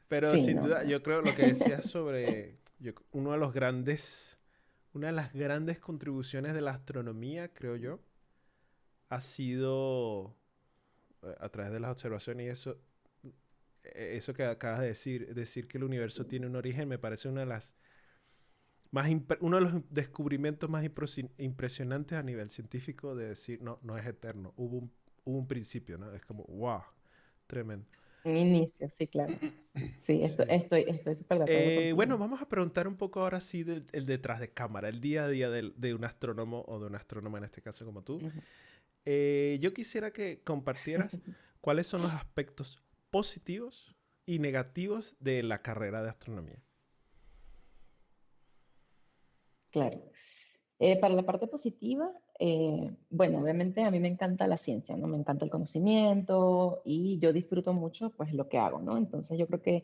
Speaker 2: Pero
Speaker 3: Sí,
Speaker 2: sin
Speaker 3: no,
Speaker 2: duda,
Speaker 3: no.
Speaker 2: yo creo lo que decías sobre uno de los grandes, una de las grandes contribuciones de la astronomía, creo yo, ha sido a través de las observaciones y eso, eso que acabas de decir que el universo tiene un origen, me parece una de las uno de los descubrimientos más impresionantes a nivel científico de decir, no, no es eterno, hubo un principio, ¿no? Es como, wow, tremendo.
Speaker 3: Un inicio, sí, claro. Sí,
Speaker 2: Sí.
Speaker 3: estoy súper de acuerdo
Speaker 2: Bueno,
Speaker 3: contigo.
Speaker 2: vamos a preguntar un poco ahora sí del el detrás de cámara, el día a día de un astrónomo o de una astrónoma en este caso como tú.
Speaker 3: Ujú.
Speaker 2: Yo quisiera que compartieras cuáles son los aspectos positivos y negativos de la carrera de astronomía.
Speaker 3: Claro. Para la parte positiva, bueno, obviamente a mí me encanta la ciencia, ¿no? Me encanta el conocimiento y yo disfruto mucho, pues, lo que hago, ¿no? Entonces yo creo que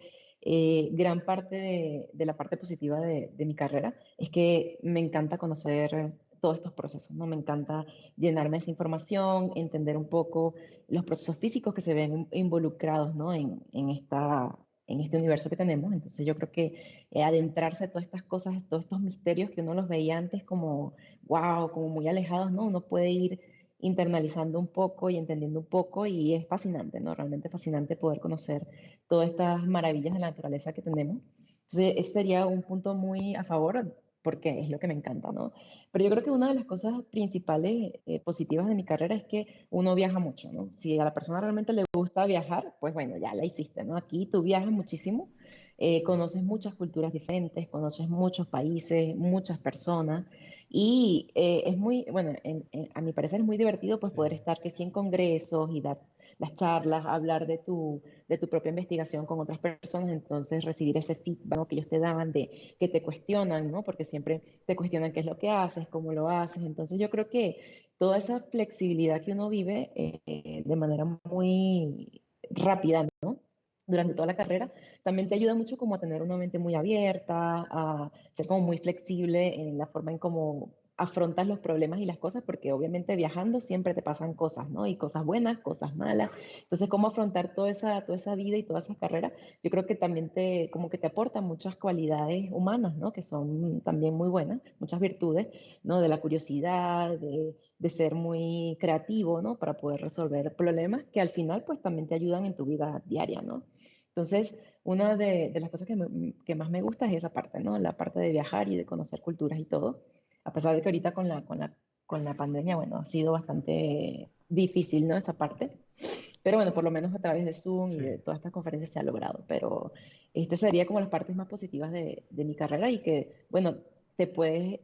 Speaker 3: gran parte de la parte positiva de mi carrera es que me encanta conocer todos estos procesos, ¿no? Me encanta llenarme de esa información, entender un poco los procesos físicos que se ven involucrados, ¿no? En este universo que tenemos. Entonces yo creo que adentrarse a todas estas cosas, todos estos misterios que uno los veía antes como, wow, como muy alejados, ¿no? Uno puede ir internalizando un poco y entendiendo un poco y es fascinante, ¿no? Realmente fascinante poder conocer todas estas maravillas de la naturaleza que tenemos. Entonces, ese sería un punto muy a favor porque es lo que me encanta, ¿no? Pero yo creo que una de las cosas principales positivas de mi carrera es que uno viaja mucho, ¿no? Si a la persona realmente le gusta viajar, pues bueno, ya la hiciste, ¿no? Aquí tú viajas muchísimo,
Speaker 2: Sí,
Speaker 3: conoces muchas culturas diferentes, conoces muchos países, muchas personas y es muy, bueno, a mi parecer es muy divertido pues poder
Speaker 2: sí,
Speaker 3: estar que sí en congresos y dar las charlas, hablar de tu propia investigación con otras personas, entonces recibir ese feedback, ¿no? Que ellos te dan, de que te cuestionan, ¿no? Porque siempre te cuestionan qué es lo que haces, cómo lo haces, entonces yo creo que toda esa flexibilidad que uno vive de manera muy rápida, ¿no? Durante toda la carrera, también te ayuda mucho como a tener una mente muy abierta, a ser como muy flexible en la forma en cómo afrontas los problemas y las cosas, porque obviamente viajando siempre te pasan cosas, ¿no? Y cosas buenas, cosas malas. Entonces, cómo afrontar toda esa vida y toda esa carrera, yo creo que también como que te aporta muchas cualidades humanas, ¿no? Que son también muy buenas, muchas virtudes, ¿no? De la curiosidad, de ser muy creativo, ¿no? Para poder resolver problemas que al final, pues también te ayudan en tu vida diaria, ¿no? Entonces, una de las cosas que más me gusta es esa parte, ¿no? La parte de viajar y de conocer culturas y todo. A pesar de que ahorita con la pandemia, bueno, ha sido bastante difícil, ¿no? Esa parte. Pero bueno, por lo menos a través de Zoom y
Speaker 2: sí.
Speaker 3: de todas estas conferencias se ha logrado. Pero este sería como las partes más positivas de mi carrera y que, bueno, te puedes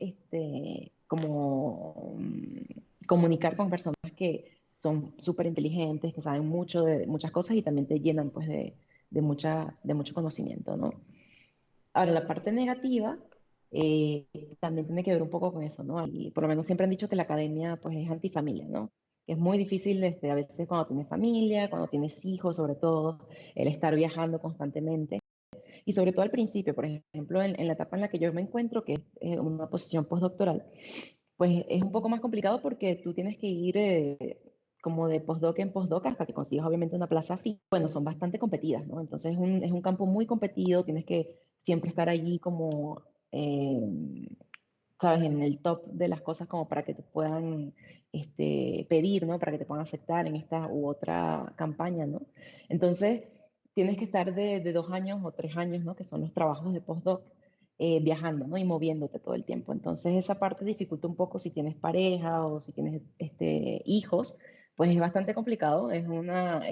Speaker 3: como comunicar con personas que son súper inteligentes, que saben mucho de muchas cosas y también te llenan pues de mucho conocimiento, ¿no? Ahora, la parte negativa eh, también tiene que ver un poco con eso, ¿no? Y por lo menos siempre han dicho que la academia pues es antifamilia, ¿no? Que es muy difícil a veces cuando tienes familia, cuando tienes hijos, sobre todo, el estar viajando constantemente. Y sobre todo al principio, por ejemplo, en la etapa en la que yo me encuentro, que es una posición postdoctoral, pues es un poco más complicado porque tú tienes que ir como de postdoc en postdoc hasta que consigas obviamente una plaza fija. Bueno, son bastante competidas, ¿no? Entonces es un campo muy competido, tienes que siempre estar allí como, sabes, en el top de las cosas como para que te puedan pedir, ¿no? Para que te puedan aceptar en esta u otra campaña, ¿no? Entonces tienes que estar de 2 años o 3 años, ¿no? Que son los trabajos de postdoc viajando, ¿no? Y moviéndote todo el tiempo. Entonces esa parte dificulta un poco si tienes pareja o si tienes hijos, pues es bastante complicado, es una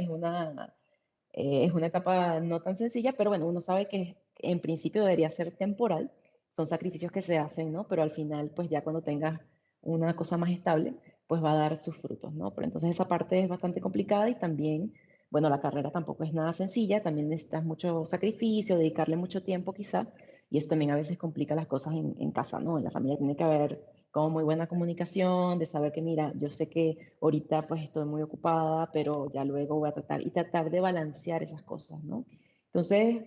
Speaker 3: etapa no tan sencilla, pero bueno, uno sabe que en principio debería ser temporal, son sacrificios que se hacen, ¿no? Pero al final, pues ya cuando tengas una cosa más estable, pues va a dar sus frutos, ¿no? Pero entonces esa parte es bastante complicada y también, bueno, la carrera tampoco es nada sencilla, también necesitas mucho sacrificio, dedicarle mucho tiempo quizá, y eso también a veces complica las cosas en casa, ¿no? En la familia tiene que haber como muy buena comunicación, de saber que, mira, yo sé que ahorita pues estoy muy ocupada, pero ya luego voy a tratar de balancear esas cosas, ¿no? Entonces,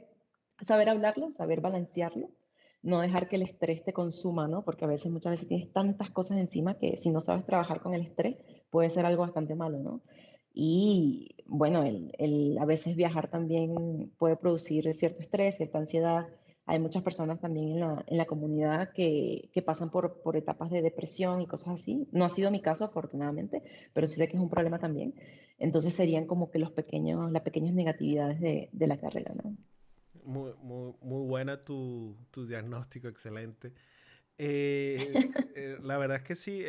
Speaker 3: saber hablarlo, saber balancearlo, no dejar que el estrés te consuma, ¿no? Porque a veces, muchas veces tienes tantas cosas encima que si no sabes trabajar con el estrés, puede ser algo bastante malo, ¿no? Y bueno, a veces viajar también puede producir cierto estrés, cierta ansiedad. Hay muchas personas también en la comunidad que pasan por etapas de depresión y cosas así. No ha sido mi caso, afortunadamente, pero sí sé que es un problema también. Entonces serían como que las pequeñas negatividades de la carrera, ¿no?
Speaker 2: Muy buena tu diagnóstico, excelente. La verdad es que sí,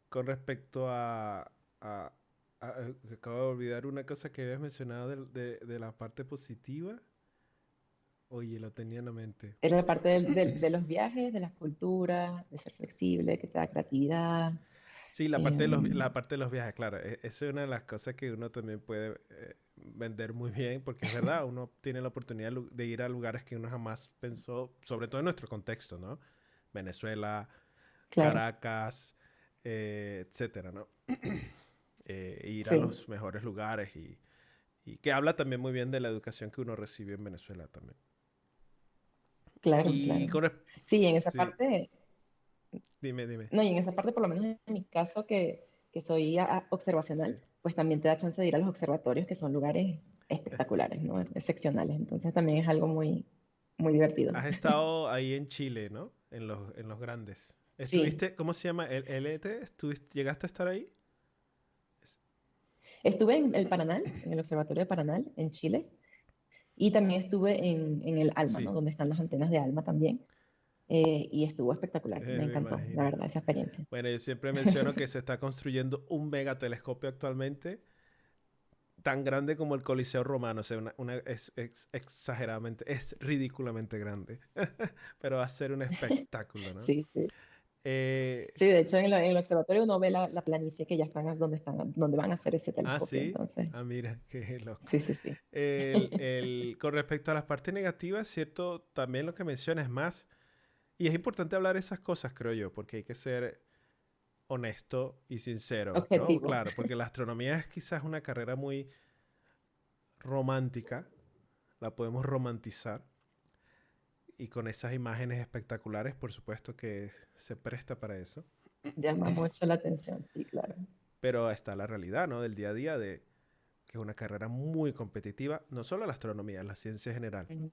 Speaker 2: con respecto a- acabo de olvidar una cosa que habías mencionado de la parte positiva. Oye, lo tenía en la mente.
Speaker 3: Era la parte de los viajes, de las culturas, de ser flexible, que te da creatividad.
Speaker 2: Sí,
Speaker 3: em,
Speaker 2: la parte de los viajes, claro. Esa es una de las cosas que uno también puede vender muy bien, porque es verdad, uno tiene la oportunidad de ir a lugares que uno jamás pensó, sobre todo en nuestro contexto, ¿no? Venezuela,
Speaker 3: claro,
Speaker 2: Caracas, etcétera, ¿no? Ir a
Speaker 3: sí,
Speaker 2: los mejores lugares y que habla también muy bien de la educación que uno recibió en Venezuela también.
Speaker 3: claro,
Speaker 2: Y
Speaker 3: claro.
Speaker 2: con...
Speaker 3: Sí, en esa
Speaker 2: Sí,
Speaker 3: parte,
Speaker 2: dime.
Speaker 3: no, y en esa parte, por lo menos en mi caso, que soy
Speaker 2: Sí.
Speaker 3: observacional, pues también te da chance de ir a los observatorios, que son lugares espectaculares, ¿no? Excepcionales. Entonces también es algo muy, muy divertido.
Speaker 2: Has estado ahí en Chile, ¿no? En los grandes.
Speaker 3: Sí,
Speaker 2: ¿Estuviste, cómo se llama? ¿El LT? ¿Llegaste a estar ahí? Es-
Speaker 3: estuve en el Paranal, en el Observatorio de Paranal, en Chile, y también estuve en el ALMA, ¿no?
Speaker 2: Sí,
Speaker 3: Donde están las antenas de ALMA también. Y estuvo espectacular, me
Speaker 2: me
Speaker 3: encantó, la
Speaker 2: imagino.
Speaker 3: verdad, esa experiencia.
Speaker 2: Bueno, yo siempre menciono que se está construyendo un megatelescopio actualmente tan grande como el Coliseo Romano. O sea, es exageradamente, es ridículamente grande. Pero va a ser un espectáculo, ¿no?
Speaker 3: Sí, sí.
Speaker 2: Eh,
Speaker 3: Sí, de hecho en el observatorio uno ve la planicie que ya donde van a hacer ese telescopio,
Speaker 2: sí.
Speaker 3: entonces,
Speaker 2: Ah, mira, qué loco.
Speaker 3: sí, sí, sí.
Speaker 2: Con respecto a las partes negativas, cierto, también lo que menciona es más. Y es importante hablar esas cosas, creo yo, porque hay que ser honesto y sincero, ¿no?
Speaker 3: Objetivo.
Speaker 2: Claro, porque la astronomía es quizás una carrera muy romántica, la podemos romantizar, y con esas imágenes espectaculares, por supuesto que se presta para eso,
Speaker 3: Llama mucho la atención, sí, claro.
Speaker 2: pero está la realidad, ¿no? Del día a día, de que es una carrera muy competitiva, no solo la astronomía, la ciencia en general.
Speaker 3: Ujú.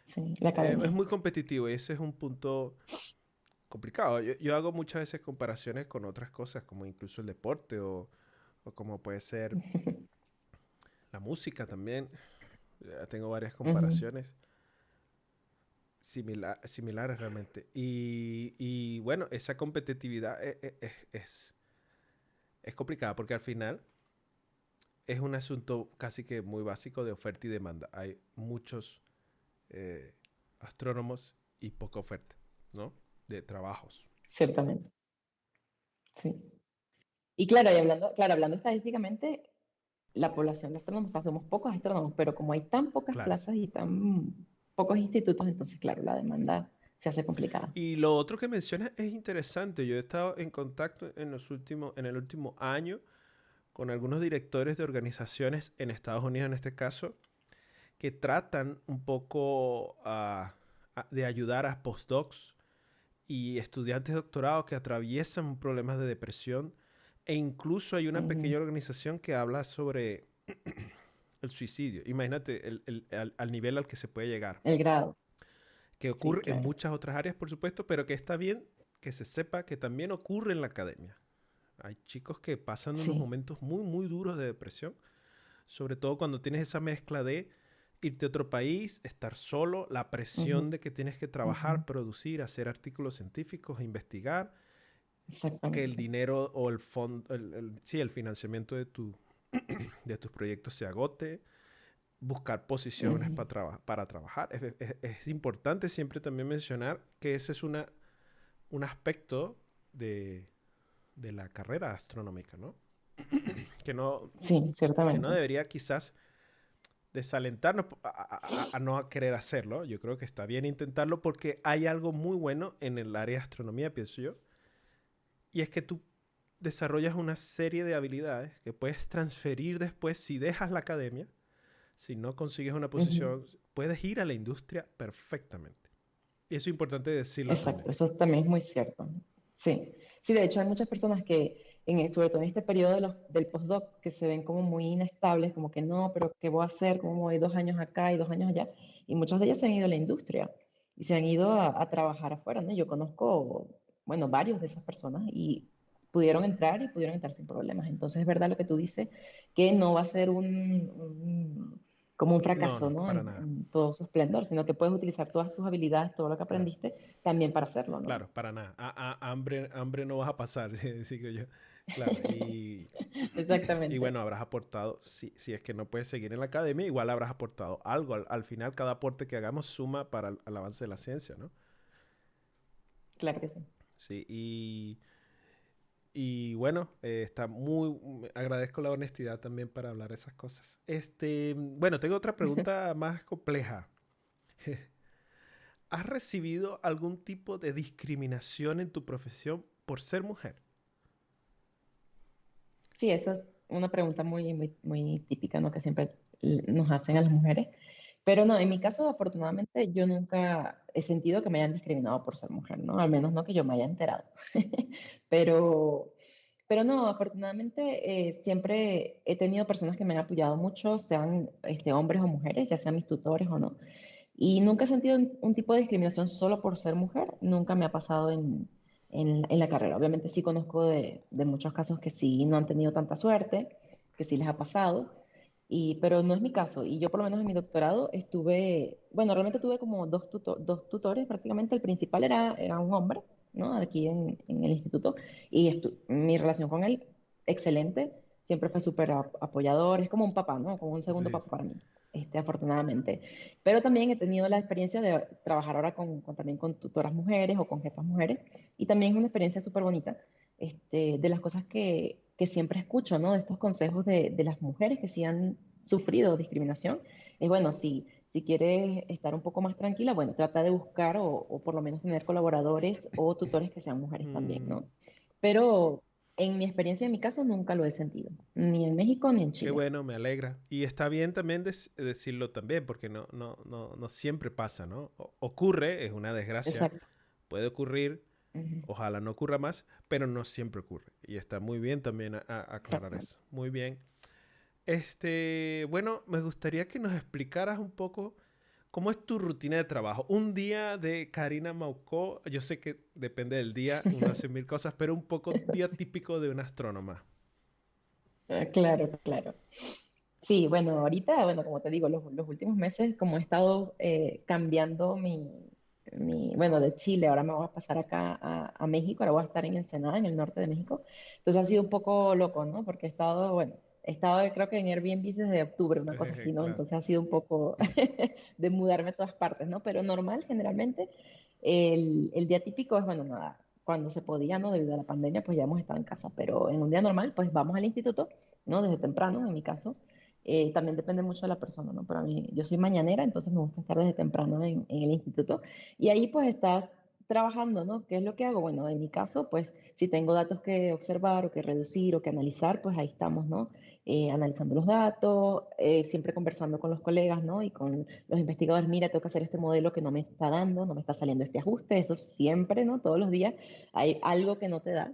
Speaker 3: Sí, la
Speaker 2: Es
Speaker 3: academia.
Speaker 2: muy competitivo y ese es un punto complicado. Yo hago muchas veces comparaciones con otras cosas, como incluso el deporte o como puede ser la música también. Tengo varias
Speaker 3: Ujú.
Speaker 2: comparaciones similares realmente. Y bueno, esa competitividad es complicada porque al final es un asunto casi que muy básico de oferta y demanda. Hay muchos eh, astrónomos y poca oferta, ¿no? De trabajos.
Speaker 3: Ciertamente, sí. Y claro, hablando estadísticamente, la población de astrónomos, o sea, somos pocos astrónomos, pero como hay tan pocas
Speaker 2: Claro.
Speaker 3: plazas y tan pocos institutos, entonces, claro, la demanda se hace complicada.
Speaker 2: Y lo otro que mencionas es interesante. Yo he estado en contacto en el último año con algunos directores de organizaciones en Estados Unidos, en este caso, que tratan un poco de ayudar a postdocs y estudiantes de doctorado que atraviesan problemas de depresión. E incluso hay una
Speaker 3: Ujú.
Speaker 2: pequeña organización que habla sobre el suicidio. Imagínate al nivel al que se puede llegar.
Speaker 3: El grado,
Speaker 2: Que
Speaker 3: sí,
Speaker 2: ocurre en
Speaker 3: claro.
Speaker 2: muchas otras áreas, por supuesto, pero que está bien que se sepa que también ocurre en la academia. Hay chicos que pasan unos
Speaker 3: Sí.
Speaker 2: momentos muy duros de depresión, sobre todo cuando tienes esa mezcla de irte a otro país, estar solo, la
Speaker 3: Ujú,
Speaker 2: presión de que tienes que
Speaker 3: ujú.
Speaker 2: trabajar, producir, hacer artículos científicos, investigar, que el
Speaker 3: Exactamente.
Speaker 2: dinero o el fondo, sí, el financiamiento de tus proyectos se agote, buscar posiciones
Speaker 3: Ujú.
Speaker 2: para trabajar. Es importante siempre también mencionar que ese es un aspecto de, de la carrera astronómica, ¿no? Que no,
Speaker 3: Sí,
Speaker 2: que no
Speaker 3: ciertamente.
Speaker 2: debería quizás desalentarnos a no querer hacerlo. Yo creo que está bien intentarlo porque hay algo muy bueno en el área de astronomía, pienso yo, y es que tú desarrollas una serie de habilidades que puedes transferir después si dejas la academia, si no consigues una
Speaker 3: Ujú.
Speaker 2: posición, puedes ir a la industria perfectamente. Y eso es importante decirlo también.
Speaker 3: Exacto, eso también es muy cierto. Sí, sí, de hecho hay muchas personas que, sobre todo en este periodo del postdoc, que se ven como muy inestables, como que no, pero ¿qué voy a hacer? ¿Cómo voy 2 años acá y 2 años allá? Y muchas de ellas se han ido a la industria y se han ido a trabajar afuera, ¿no? Yo conozco, bueno, varios de esas personas y pudieron entrar sin problemas. Entonces es verdad lo que tú dices, que no va a ser como un
Speaker 2: No,
Speaker 3: fracaso,
Speaker 2: no,
Speaker 3: ¿no?
Speaker 2: para nada.
Speaker 3: En todo su esplendor, sino que puedes utilizar todas tus habilidades, todo lo que
Speaker 2: Claro,
Speaker 3: aprendiste también para hacerlo, ¿no?
Speaker 2: claro, para nada. Hambre, hambre no vas a pasar, digo yo. Claro, y
Speaker 3: Exactamente,
Speaker 2: bueno, habrás aportado, si es que no puedes seguir en la academia, igual habrás aportado algo. Al final, cada aporte que hagamos suma para el avance de la ciencia, ¿no?
Speaker 3: claro que sí.
Speaker 2: Sí, y bueno, agradezco la honestidad también para hablar de esas cosas. Bueno, tengo otra pregunta más compleja. ¿Has recibido algún tipo de discriminación en tu profesión por ser mujer?
Speaker 3: Sí, esa es una pregunta muy, muy, muy típica, ¿no? Que siempre nos hacen a las mujeres. Pero no, en mi caso, afortunadamente, yo nunca he sentido que me hayan discriminado por ser mujer, ¿no? Al menos no que yo me haya enterado. Pero, pero no, afortunadamente, siempre he tenido personas que me han apoyado mucho, sean hombres o mujeres, ya sean mis tutores o no. Y nunca he sentido un tipo de discriminación solo por ser mujer, nunca me ha pasado en la carrera. Obviamente sí conozco de muchos casos que sí no han tenido tanta suerte, que sí les ha pasado, pero no es mi caso. Y yo por lo menos en mi doctorado estuve, bueno, realmente tuve como dos tutores prácticamente. El principal era un hombre, ¿no? Aquí en el instituto, y mi relación con él, excelente. Siempre fue súper apoyador, es como un papá, ¿no? Como un segundo
Speaker 2: Sí,
Speaker 3: papá
Speaker 2: sí.
Speaker 3: para mí, afortunadamente. Pero también he tenido la experiencia de trabajar ahora también con tutoras mujeres o con jefas mujeres, y también es una experiencia súper bonita, de las cosas que siempre escucho, ¿no? De estos consejos de las mujeres que sí han sufrido discriminación. Es bueno, si quieres estar un poco más tranquila, bueno, trata de buscar o por lo menos tener colaboradores o tutores que sean mujeres también,
Speaker 2: Mm,
Speaker 3: ¿no? Pero en mi experiencia, en mi caso, nunca lo he sentido, ni en México ni en
Speaker 2: qué
Speaker 3: Chile.
Speaker 2: bueno, me alegra. Y está bien también decirlo también, porque no siempre pasa, ¿no? Ocurre, es una desgracia,
Speaker 3: Exacto.
Speaker 2: puede ocurrir,
Speaker 3: Ujú.
Speaker 2: ojalá no ocurra más, pero no siempre ocurre. Y está muy bien también aclarar
Speaker 3: Exactamente.
Speaker 2: eso. Muy bien. Bueno, me gustaría que nos explicaras un poco cómo es tu rutina de trabajo. Un día de Karina Maukó, yo sé que depende del día, uno hace mil cosas, pero un poco día típico de una astrónoma.
Speaker 3: Claro, claro. Sí, bueno, ahorita, bueno, como te digo, los últimos meses, como he estado cambiando bueno, de Chile, ahora me voy a pasar acá a México, ahora voy a estar en Ensenada, en el norte de México. Entonces ha sido un poco loco, ¿no? Porque he estado, bueno, he estado creo que en Airbnb desde octubre, una cosa así, ¿no?
Speaker 2: Claro.
Speaker 3: Entonces ha sido un poco de mudarme a todas partes, ¿no? Pero normal, generalmente, el día típico es, bueno, nada, cuando se podía, ¿no? Debido a la pandemia, pues ya hemos estado en casa, pero en un día normal, pues vamos al instituto, ¿no? Desde temprano, en mi caso. También depende mucho de la persona, ¿no? Pero a mí, yo soy mañanera, entonces me gusta estar desde temprano en el instituto. Y ahí pues estás trabajando, ¿no? ¿Qué es lo que hago? Bueno, en mi caso, pues si tengo datos que observar o que reducir o que analizar, pues ahí estamos, ¿no? Analizando los datos, siempre conversando con los colegas, ¿no? Y con los investigadores, mira, tengo que hacer este modelo que no me está dando, no me está saliendo este ajuste, eso siempre, ¿no? Todos los días hay algo que no te da,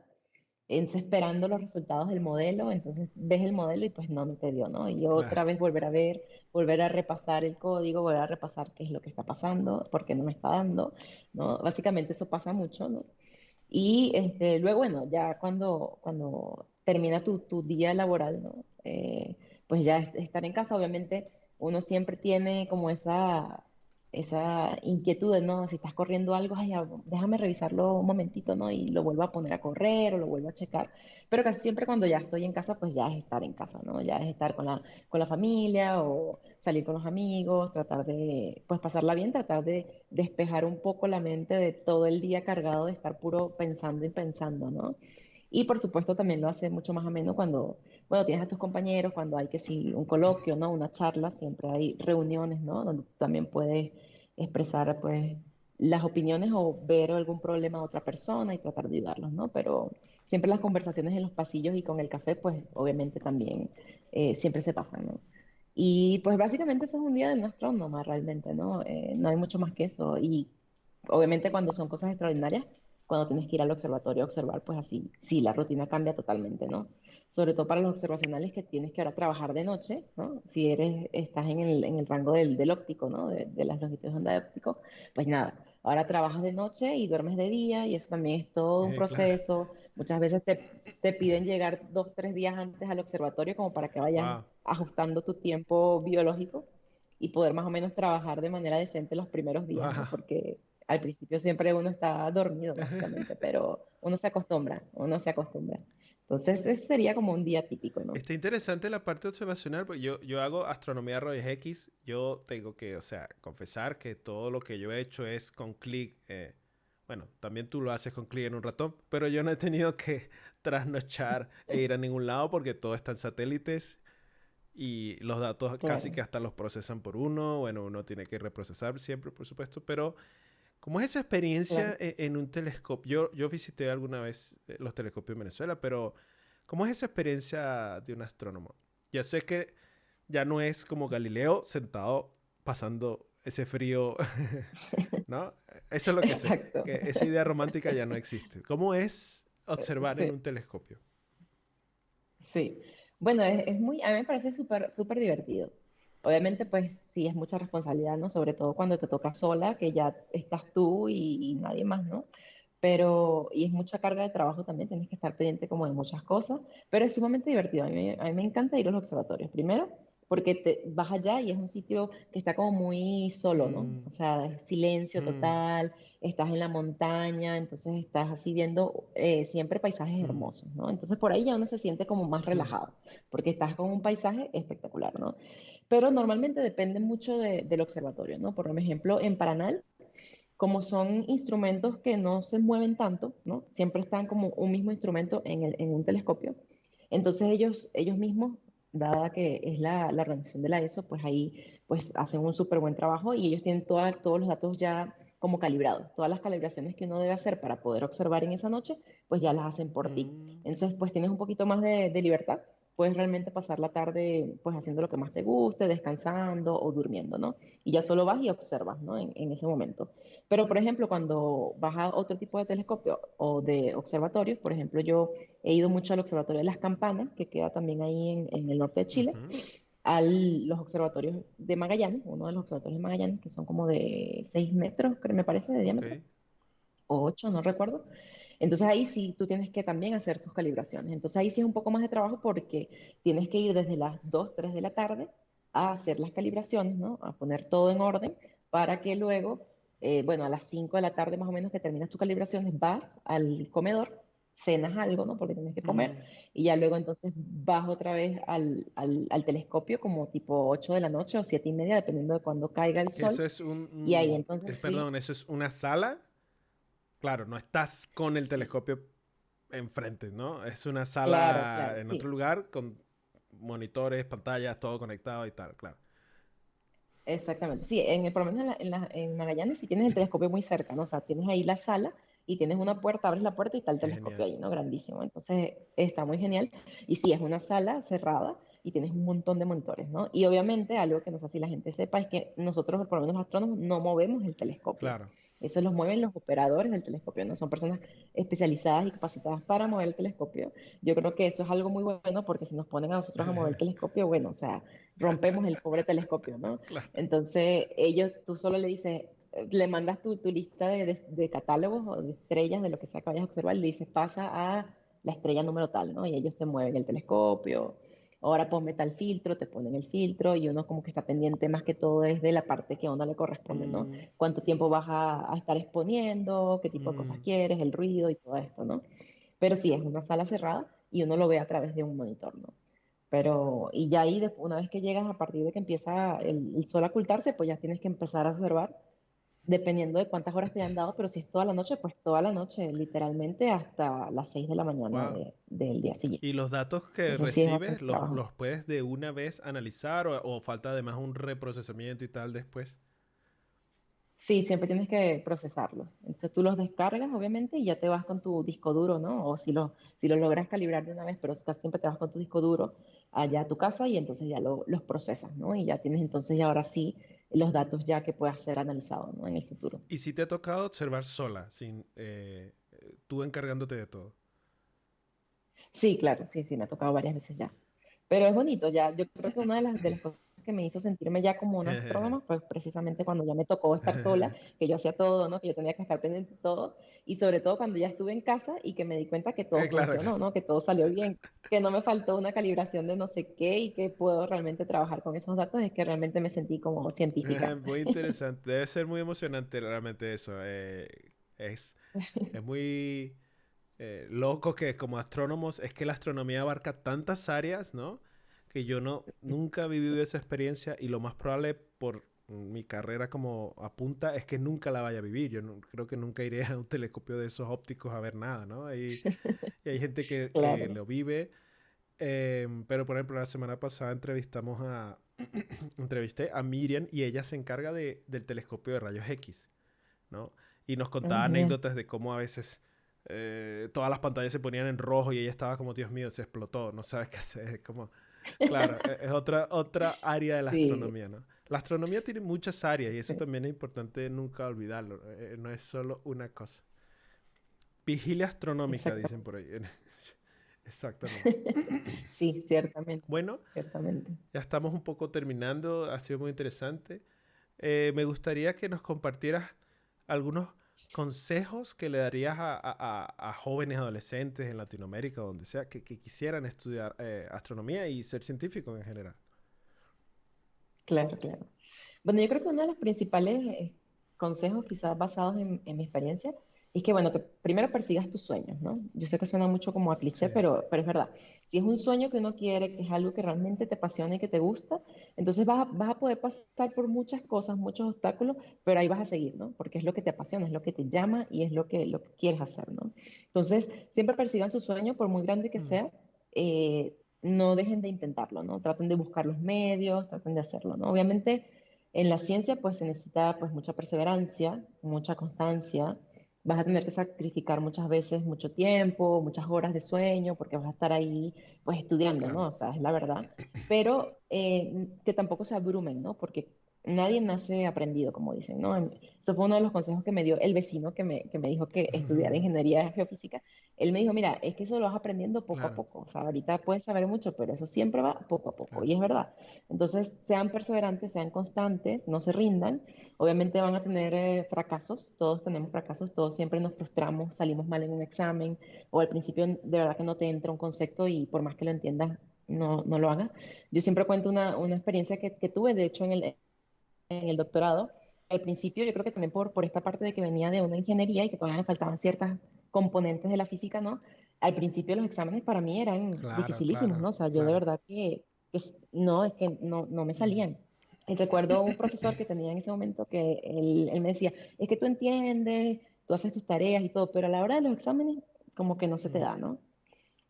Speaker 3: esperando los resultados del modelo, entonces ves el modelo y pues no te dio, ¿no? Y
Speaker 2: Claro.
Speaker 3: otra vez volver a ver, volver a repasar el código, volver a repasar qué es lo que está pasando, por qué no me está dando, ¿no? Básicamente eso pasa mucho, ¿no? Y luego, bueno, ya cuando termina tu día laboral, ¿no? Pues ya estar en casa, obviamente uno siempre tiene como esa inquietud de, no, si estás corriendo algo, ay, ya, déjame revisarlo un momentito, ¿no? Y lo vuelvo a poner a correr o lo vuelvo a checar. Pero casi siempre cuando ya estoy en casa, pues ya es estar en casa, ¿no? Ya es estar con la familia o salir con los amigos, tratar de, pues pasarla bien, tratar de despejar un poco la mente de todo el día cargado de estar puro pensando y pensando, ¿no? Y por supuesto también lo hace mucho más ameno cuando, bueno, tienes a tus compañeros, cuando hay que si un coloquio, ¿no? Una charla, siempre hay reuniones, ¿no? Donde tú también puedes expresar, pues, las opiniones o ver algún problema de otra persona y tratar de ayudarlos, ¿no? Pero siempre las conversaciones en los pasillos y con el café, pues, obviamente también siempre se pasan, ¿no? Y pues básicamente ese es un día de una astrónoma realmente, ¿no? No hay mucho más que eso. Y obviamente cuando son cosas extraordinarias, cuando tienes que ir al observatorio a observar, pues así, sí, la rutina cambia totalmente, ¿no? Sobre todo para los observacionales que tienes que ahora trabajar de noche, ¿no? Si estás en el rango del óptico, ¿no? De las longitudes de onda de óptico, pues nada, ahora trabajas de noche y duermes de día y eso también es todo un
Speaker 2: Claro.
Speaker 3: proceso. Muchas veces te piden llegar 2, 3 días antes al observatorio como para que vayas
Speaker 2: Wow.
Speaker 3: ajustando tu tiempo biológico y poder más o menos trabajar de manera decente los primeros días, ¿no?
Speaker 2: Wow.
Speaker 3: Porque al principio siempre uno está dormido, básicamente, pero uno se acostumbra. Entonces, ese sería como un día típico, ¿no?
Speaker 2: Está interesante la parte observacional, porque yo hago astronomía rayos X. Yo tengo que, o sea, confesar que todo lo que yo he hecho es con clic. Bueno, también tú lo haces con clic en un ratón, pero yo no he tenido que trasnochar e ir a ningún lado porque todo está en satélites y los datos casi
Speaker 3: Claro,
Speaker 2: que hasta los procesan por uno. Bueno, uno tiene que reprocesar siempre, por supuesto, pero ¿cómo es esa experiencia
Speaker 3: claro.
Speaker 2: en un telescopio? Yo visité alguna vez los telescopios en Venezuela, pero ¿cómo es esa experiencia de un astrónomo? Ya sé que ya no es como Galileo sentado pasando ese frío, ¿no? Eso es lo que sé,
Speaker 3: Exacto.
Speaker 2: que esa idea romántica ya no existe. ¿Cómo es observar en
Speaker 3: Sí,
Speaker 2: un telescopio?
Speaker 3: sí. Bueno, a mí me parece súper, súper divertido. Obviamente, pues sí, es mucha responsabilidad, ¿no? Sobre todo cuando te toca sola, que ya estás tú y nadie más, ¿no? Pero, y es mucha carga de trabajo también, tienes que estar pendiente como de muchas cosas, pero es sumamente divertido. A mí me encanta ir a los observatorios. Primero, porque te vas allá y es un sitio que está como muy solo, ¿no?
Speaker 2: Mm,
Speaker 3: O sea, es silencio
Speaker 2: mm,
Speaker 3: total, estás en la montaña, entonces estás así viendo siempre paisajes
Speaker 2: mm,
Speaker 3: hermosos, ¿no? Entonces por ahí ya uno se siente como más
Speaker 2: mm,
Speaker 3: relajado, porque estás con un paisaje espectacular, ¿no? Pero normalmente depende mucho del observatorio, ¿no? Por ejemplo, en Paranal, como son instrumentos que no se mueven tanto, ¿no? Siempre están como un mismo instrumento en un telescopio. Entonces ellos mismos, dada que es la organización de la ESO, pues ahí pues hacen un súper buen trabajo y ellos tienen todos los datos ya como calibrados. Todas las calibraciones que uno debe hacer para poder observar en esa noche, pues ya las hacen por ti.
Speaker 2: mm.
Speaker 3: Entonces pues tienes un poquito más de libertad. Puedes realmente pasar la tarde pues haciendo lo que más te guste, descansando o durmiendo, ¿no? Y ya solo vas y observas, ¿no? En ese momento. Pero, por ejemplo, cuando vas a otro tipo de telescopio o de observatorios, por ejemplo, yo he ido mucho al Observatorio de las Campanas, que queda también ahí en el norte de Chile,
Speaker 2: Ujú.
Speaker 3: a los observatorios de Magallanes, uno de los observatorios de Magallanes, que son como de 6 metros, creo, me parece, de
Speaker 2: Ok.
Speaker 3: diámetro, o 8, no recuerdo. Entonces ahí sí tú tienes que también hacer tus calibraciones. Entonces ahí sí es un poco más de trabajo porque tienes que ir desde las 2 3 de la tarde a hacer las calibraciones, ¿no? A poner todo en orden para que luego, bueno, a las 5 de la tarde más o menos que terminas tus calibraciones, vas al comedor, cenas algo, ¿no? Porque tienes que comer,
Speaker 2: Mm.
Speaker 3: y ya luego entonces vas otra vez al telescopio como tipo 8 de la noche o 7:30, dependiendo de cuándo caiga el
Speaker 2: Que eso
Speaker 3: sol.
Speaker 2: es
Speaker 3: Y ahí entonces sí,
Speaker 2: perdón, eso es una sala. Claro, no estás con el
Speaker 3: sí,
Speaker 2: telescopio enfrente, ¿no? Es una
Speaker 3: claro,
Speaker 2: sala
Speaker 3: claro,
Speaker 2: en otro
Speaker 3: sí.
Speaker 2: lugar con monitores, pantallas, todo conectado y tal, claro.
Speaker 3: Exactamente, sí, por lo menos en Magallanes sí tienes el telescopio muy cerca, ¿no? O sea, tienes ahí la sala y tienes una puerta, abres la puerta y está el
Speaker 2: Qué
Speaker 3: telescopio
Speaker 2: genial.
Speaker 3: ahí, ¿no? Grandísimo. Entonces está muy genial. Y sí, es una sala cerrada y tienes un montón de monitores, ¿no? Y obviamente algo que no sé si la gente sepa es que nosotros, por lo menos los astrónomos, no movemos el telescopio.
Speaker 2: Claro.
Speaker 3: Eso los mueven los operadores del telescopio, ¿no? Son personas especializadas y capacitadas para mover el telescopio. Yo creo que eso es algo muy bueno porque si nos ponen a nosotros a mover el telescopio, bueno, o sea, rompemos el pobre telescopio, ¿no?
Speaker 2: Claro.
Speaker 3: Entonces, tú solo le dices, le mandas tu lista de catálogos o de estrellas de lo que sea que vayas a observar y le dices, pasa a la estrella número tal, ¿no? Y ellos te mueven el telescopio. Ahora ponme tal filtro, te ponen el filtro y uno como que está pendiente más que todo es de la parte que a uno le corresponde, ¿no?
Speaker 2: Mm,
Speaker 3: Cuánto tiempo vas a estar exponiendo, qué tipo de cosas
Speaker 2: mm.
Speaker 3: quieres, el ruido y todo esto, ¿no? Pero sí, es una sala cerrada y uno lo ve a través de un monitor, ¿no? Pero, y ya ahí, una vez que llegas, a partir de que empieza el sol a ocultarse, pues ya tienes que empezar a observar dependiendo de cuántas horas te hayan dado, pero si es toda la noche, pues toda la noche, literalmente hasta las 6 de la mañana
Speaker 2: Wow.
Speaker 3: del día siguiente.
Speaker 2: ¿Y los datos que
Speaker 3: Entonces sí es
Speaker 2: recibes
Speaker 3: bastante trabajo.
Speaker 2: los puedes de una vez analizar o falta además un reprocesamiento y tal después?
Speaker 3: Sí, siempre tienes que procesarlos. Entonces tú los descargas, obviamente, y ya te vas con tu disco duro, ¿no? O si lo logras calibrar de una vez, pero casi siempre te vas con tu disco duro allá a tu casa y entonces ya los procesas, ¿no? Y ya tienes entonces, y ahora sí, los datos ya que puedas ser analizados, ¿no? En el futuro.
Speaker 2: ¿Y si te ha tocado observar sola, sin tú encargándote de todo?
Speaker 3: Sí, claro, sí, sí, me ha tocado varias veces ya. Pero es bonito, ya. Yo creo que una de las cosas que me hizo sentirme ya como una astrónoma fue precisamente cuando ya me tocó estar sola, que yo hacía todo, ¿no? Que yo tenía que estar pendiente de todo. Y sobre todo cuando ya estuve en casa y que me di cuenta que todo
Speaker 2: Claro, claro.
Speaker 3: funcionó, ¿no? Que todo salió bien, que no me faltó una calibración de no sé qué y que puedo realmente trabajar con esos datos, es que realmente me sentí como científica.
Speaker 2: Muy interesante. Debe ser muy emocionante realmente eso. Es, es muy loco que como astrónomos, es que la astronomía abarca tantas áreas, ¿no? Que yo nunca he vivido esa experiencia y lo más probable por mi carrera como apunta es que nunca la vaya a vivir. Creo que nunca iré a un telescopio de esos ópticos a ver nada, ¿no? Y hay gente que
Speaker 3: Claro.
Speaker 2: lo vive. Pero por ejemplo, la semana pasada entrevisté a Miriam y ella se encarga del telescopio de rayos X, ¿no? Y nos
Speaker 3: Ah,
Speaker 2: contaba
Speaker 3: genial.
Speaker 2: anécdotas de cómo a veces todas las pantallas se ponían en rojo y ella estaba como, Dios mío, se explotó, no sabes qué hacer. Es como, claro, es otra área de la
Speaker 3: Sí,
Speaker 2: astronomía, ¿no? La astronomía tiene muchas áreas y eso también es importante nunca olvidarlo. No es solo una cosa. Vigilia astronómica, dicen
Speaker 3: exactamente.
Speaker 2: por ahí. Exactamente.
Speaker 3: Sí, ciertamente,
Speaker 2: Bueno,
Speaker 3: ciertamente.
Speaker 2: ya estamos un poco terminando, ha sido muy interesante. Me gustaría que nos compartieras algunos consejos que le darías a jóvenes adolescentes en Latinoamérica, o donde sea, que quisieran estudiar astronomía y ser científicos en general.
Speaker 3: Claro, claro. Bueno, yo creo que uno de los principales consejos, quizás basados en mi experiencia, es que, bueno, que primero persigas tus sueños, ¿no? Yo sé que suena mucho como a
Speaker 2: Sí,
Speaker 3: cliché, pero es verdad. Si es un sueño que uno quiere, que es algo que realmente te apasiona y que te gusta, entonces vas a poder pasar por muchas cosas, muchos obstáculos, pero ahí vas a seguir, ¿no? Porque es lo que te apasiona, es lo que te llama y es lo que quieres hacer, ¿no? Entonces, siempre persigan su sueño, por muy grande que
Speaker 2: mm,
Speaker 3: sea. No dejen de intentarlo, ¿no? Traten de buscar los medios, traten de hacerlo, ¿no? Obviamente, en la ciencia, pues se necesita pues mucha perseverancia, mucha constancia. Vas a tener que sacrificar muchas veces mucho tiempo, muchas horas de sueño, porque vas a estar ahí pues estudiando,
Speaker 2: claro.
Speaker 3: ¿no? O sea, es la verdad. Pero que tampoco se abrumen, ¿no? Porque nadie nace aprendido, como dicen, ¿no? Eso fue uno de los consejos que me dio el vecino que me dijo que estudiara ingeniería geofísica. Él me dijo, mira, es que eso lo vas aprendiendo poco a
Speaker 2: Claro,
Speaker 3: poco. O sea, ahorita puedes saber mucho, pero eso siempre va poco a poco.
Speaker 2: claro.
Speaker 3: Y es verdad. Entonces, sean perseverantes, sean constantes, no se rindan. Obviamente van a tener fracasos, todos tenemos fracasos, todos siempre nos frustramos, salimos mal en un examen o al principio de verdad que no te entra un concepto y por más que lo entiendas, no lo hagas. Yo siempre cuento una experiencia que tuve, de hecho, en el doctorado. Al principio yo creo que también por esta parte de que venía de una ingeniería y que todavía me faltaban ciertas componentes de la física, ¿no? Al principio los exámenes para mí eran
Speaker 2: Claro,
Speaker 3: dificilísimos, ¿no?
Speaker 2: claro,
Speaker 3: O sea, yo de
Speaker 2: claro.
Speaker 3: verdad no, es que no me
Speaker 2: Mm,
Speaker 3: salían. Y recuerdo un profesor que tenía en ese momento que él me decía, es que tú entiendes, tú haces tus tareas y todo, pero a la hora de los exámenes como que no se te
Speaker 2: mm,
Speaker 3: da, ¿no?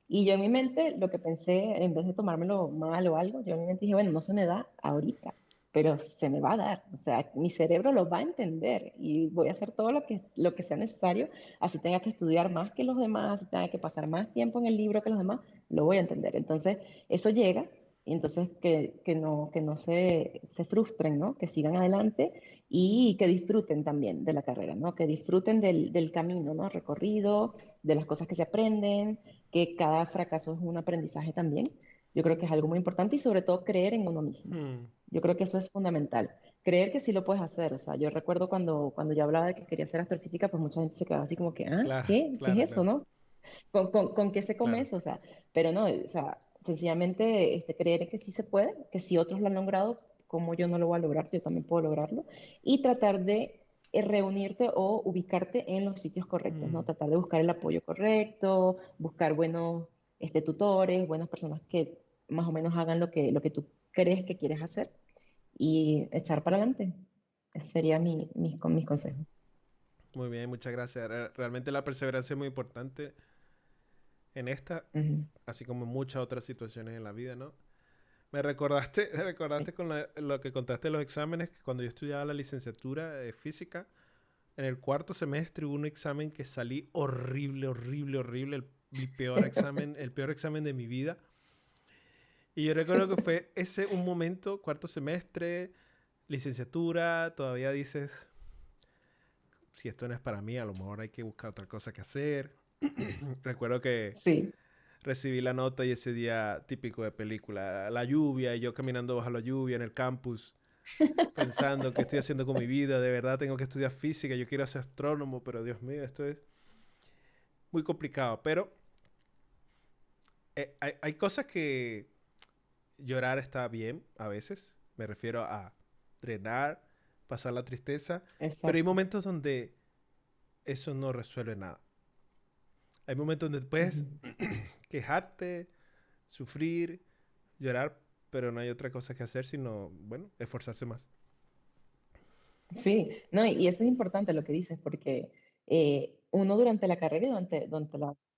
Speaker 3: Y yo en mi mente lo que pensé, en vez de tomármelo mal o algo, yo en mi mente dije, bueno, no se me da ahorita, pero se me va a dar. O sea, mi cerebro lo va a entender y voy a hacer todo lo que sea necesario, así tenga que estudiar más que los demás, así tenga que pasar más tiempo en el libro que los demás, lo voy a entender. Entonces, eso llega y entonces que no se frustren, ¿no? Que sigan adelante y que disfruten también de la carrera, ¿no? Que disfruten del camino, ¿no? Recorrido, de las cosas que se aprenden, que cada fracaso es un aprendizaje también. Yo creo que es algo muy importante y sobre todo creer en uno mismo.
Speaker 2: mm.
Speaker 3: Yo creo que eso es fundamental. Creer que sí lo puedes hacer. O sea, yo recuerdo cuando yo hablaba de que quería hacer astrofísica, pues mucha gente se quedaba así como que, ah,
Speaker 2: Claro,
Speaker 3: ¿qué
Speaker 2: claro,
Speaker 3: es eso,
Speaker 2: claro,
Speaker 3: no? ¿Con qué se come
Speaker 2: claro.
Speaker 3: eso? O sea, pero no, o sea, sencillamente creer que sí se puede, que si otros lo han logrado, como yo no lo voy a lograr, yo también puedo lograrlo, y tratar de reunirte o ubicarte en los sitios correctos, ¿no?
Speaker 2: Mm.
Speaker 3: Tratar de buscar el apoyo correcto, buscar buenos tutores, buenas personas que más o menos hagan lo que tú crees que quieres hacer y echar para adelante. Ese sería con mis consejos.
Speaker 2: Muy bien, muchas gracias. Realmente la perseverancia es muy importante en esta,
Speaker 3: Ujú.
Speaker 2: así como en muchas otras situaciones en la vida, ¿no? Me recordaste
Speaker 3: Sí.
Speaker 2: con lo que contaste de los exámenes, que cuando yo estudiaba la licenciatura de física, en el cuarto semestre hubo un examen que salí horrible, horrible, horrible, el peor examen de mi vida. Y yo recuerdo que fue ese un momento, cuarto semestre, licenciatura, todavía dices, si esto no es para mí, a lo mejor hay que buscar otra cosa que hacer. Recuerdo que
Speaker 3: Sí.
Speaker 2: recibí la nota y ese día típico de película, la lluvia y yo caminando bajo la lluvia en el campus, pensando qué estoy haciendo con mi vida, de verdad tengo que estudiar física, yo quiero ser astrónomo, pero Dios mío, esto es muy complicado. Pero hay cosas que llorar está bien a veces, me refiero a drenar, pasar la tristeza, pero hay
Speaker 3: Exacto.
Speaker 2: momentos donde eso no resuelve nada. Hay momentos donde puedes
Speaker 3: Ujú.
Speaker 2: quejarte, sufrir, llorar, pero no hay otra cosa que hacer sino, bueno, esforzarse más.
Speaker 3: Sí, no, y eso es importante lo que dices, porque uno durante la carrera y sí,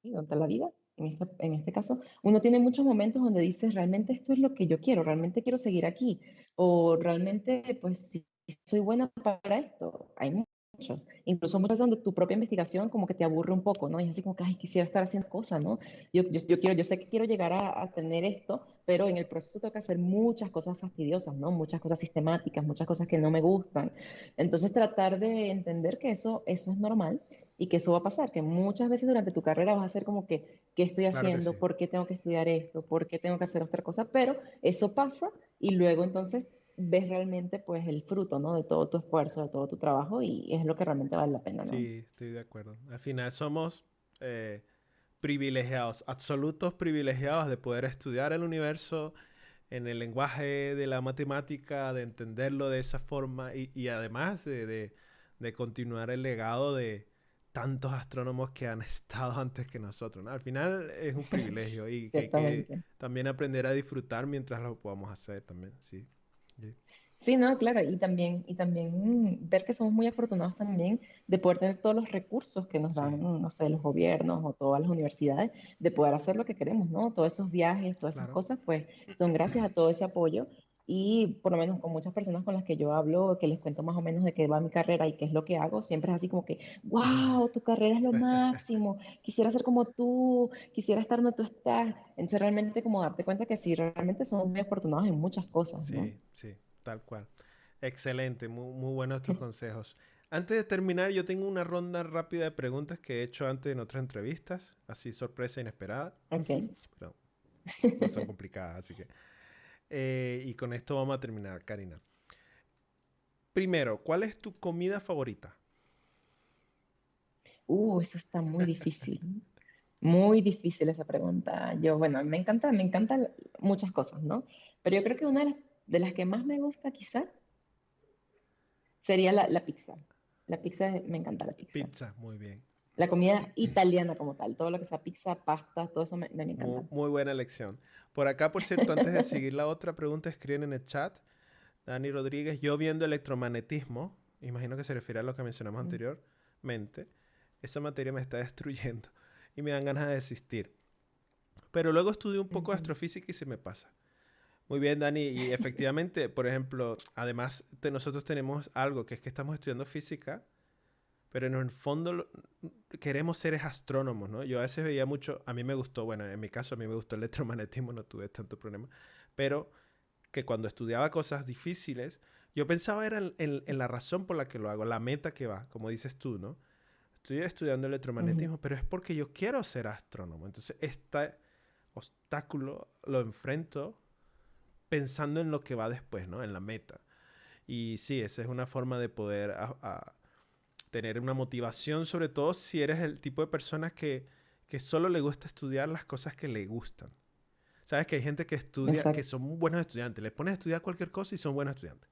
Speaker 3: durante la vida, en este caso, uno tiene muchos momentos donde dices, realmente esto es lo que yo quiero, realmente quiero seguir aquí, o realmente, pues sí, soy buena para esto. Hay muchos, incluso muchas veces donde tu propia investigación como que te aburre un poco, ¿no? Y es así como que, ay, quisiera estar haciendo cosas, ¿no? Yo sé que quiero llegar a tener esto, pero en el proceso tengo que hacer muchas cosas fastidiosas, ¿no? Muchas cosas sistemáticas, muchas cosas que no me gustan. Entonces tratar de entender que eso es normal y que eso va a pasar, que muchas veces durante tu carrera vas a hacer como que, ¿qué estoy
Speaker 2: Claro que sí.
Speaker 3: haciendo? ¿Por qué tengo que estudiar esto? ¿Por qué tengo que hacer otra cosa? Pero eso pasa y luego entonces ves realmente pues el fruto, ¿no? De todo tu esfuerzo, de todo tu trabajo y es lo que realmente vale la pena, ¿no?
Speaker 2: Sí, estoy de acuerdo. Al final somos eh, privilegiados, absolutos privilegiados de poder estudiar el universo en el lenguaje de la matemática, de entenderlo de esa forma y además de continuar el legado de tantos astrónomos que han estado antes que nosotros, ¿no? Al final es un privilegio y que hay que
Speaker 3: Ciertamente.
Speaker 2: también aprender a disfrutar mientras lo podamos hacer también, sí. Sí.
Speaker 3: Sí, no, claro, y también ver que somos muy afortunados también de poder tener todos los recursos que nos dan,
Speaker 2: Sí,
Speaker 3: no sé, los gobiernos o todas las universidades, de poder hacer lo que queremos, ¿no? Todos esos viajes, todas esas
Speaker 2: claro.
Speaker 3: cosas, pues son gracias a todo ese apoyo y por lo menos con muchas personas con las que yo hablo, que les cuento más o menos de qué va mi carrera y qué es lo que hago, siempre es así como que, wow, tu carrera es lo máximo, quisiera ser como tú, quisiera estar donde tú estás. Entonces realmente como darte cuenta que sí, realmente somos muy afortunados en muchas cosas, ¿no?
Speaker 2: Sí, sí, tal cual. Excelente, muy, muy buenos estos consejos. Antes de terminar, yo tengo una ronda rápida de preguntas que he hecho antes en otras entrevistas, así sorpresa inesperada,
Speaker 3: Ok.
Speaker 2: pero no son complicadas, así que... y con esto vamos a terminar, Karina. Primero, ¿cuál es tu comida favorita?
Speaker 3: Eso está muy difícil. Muy difícil esa pregunta. Yo, bueno, me encantan muchas cosas, ¿no? Pero yo creo que una de las que más me gusta quizá sería la pizza. La pizza, me encanta la pizza.
Speaker 2: Pizza, muy bien.
Speaker 3: La comida italiana como tal, todo lo que sea pizza, pasta, todo eso me
Speaker 2: Muy,
Speaker 3: encanta.
Speaker 2: muy buena elección. Por acá, por cierto, antes de seguir la otra pregunta, escriben en el chat, Dani Rodríguez, yo viendo electromagnetismo, imagino que se refiere a lo que mencionamos
Speaker 3: Mm,
Speaker 2: anteriormente, esa materia me está destruyendo y me dan ganas de desistir. Pero luego estudio un poco de
Speaker 3: ujú.
Speaker 2: astrofísica y se me pasa. Muy bien, Dani. Y efectivamente, por ejemplo, además de nosotros tenemos algo que es que estamos estudiando física, pero en el fondo queremos ser astrónomos, ¿no? Yo a veces veía mucho, a mí me gustó, bueno, en mi caso a mí me gustó el electromagnetismo, no tuve tanto problema, pero que cuando estudiaba cosas difíciles, yo pensaba era en la razón por la que lo hago, la meta que va, como dices tú, ¿no? Estoy estudiando
Speaker 3: Ujú.
Speaker 2: electromagnetismo, pero es porque yo quiero ser astrónomo. Entonces, este obstáculo lo enfrento pensando en lo que va después, ¿no? En la meta. Y sí, esa es una forma de poder tener una motivación, sobre todo si eres el tipo de personas que solo le gusta estudiar las cosas que le gustan. Sabes que hay gente que estudia, que
Speaker 3: Exacto.
Speaker 2: son buenos estudiantes, les pones a estudiar cualquier cosa y son buenos estudiantes.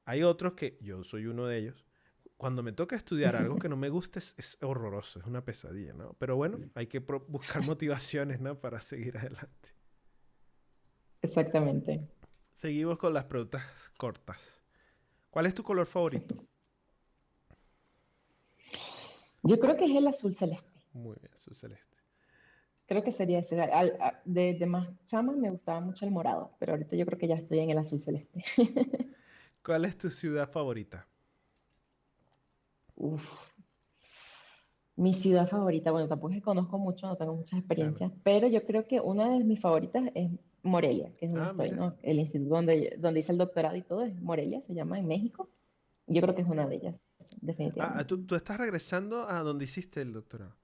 Speaker 2: Hay otros que, yo soy uno de ellos, cuando me toca estudiar algo que no me gusta es horroroso, es una pesadilla, ¿no? Pero bueno, hay que buscar motivaciones, ¿no? Para seguir adelante.
Speaker 3: Exactamente.
Speaker 2: Seguimos con las preguntas cortas. ¿Cuál es tu color favorito?
Speaker 3: Yo creo que es el azul celeste.
Speaker 2: Muy bien, azul celeste.
Speaker 3: Creo que sería ese. De más chama me gustaba mucho el morado, pero ahorita yo creo que ya estoy en el azul celeste.
Speaker 2: ¿Cuál es tu ciudad favorita?
Speaker 3: Uf. Mi ciudad favorita, bueno, tampoco es que conozco mucho, no tengo muchas
Speaker 2: Claro.
Speaker 3: experiencias, pero yo creo que una de mis favoritas es Morelia, que es donde
Speaker 2: Ah,
Speaker 3: estoy,
Speaker 2: mira.
Speaker 3: ¿no? El instituto donde hice el doctorado y todo es Morelia, se llama en México. Yo creo que es una de ellas, definitivamente.
Speaker 2: ¿tú estás regresando a donde hiciste el doctorado?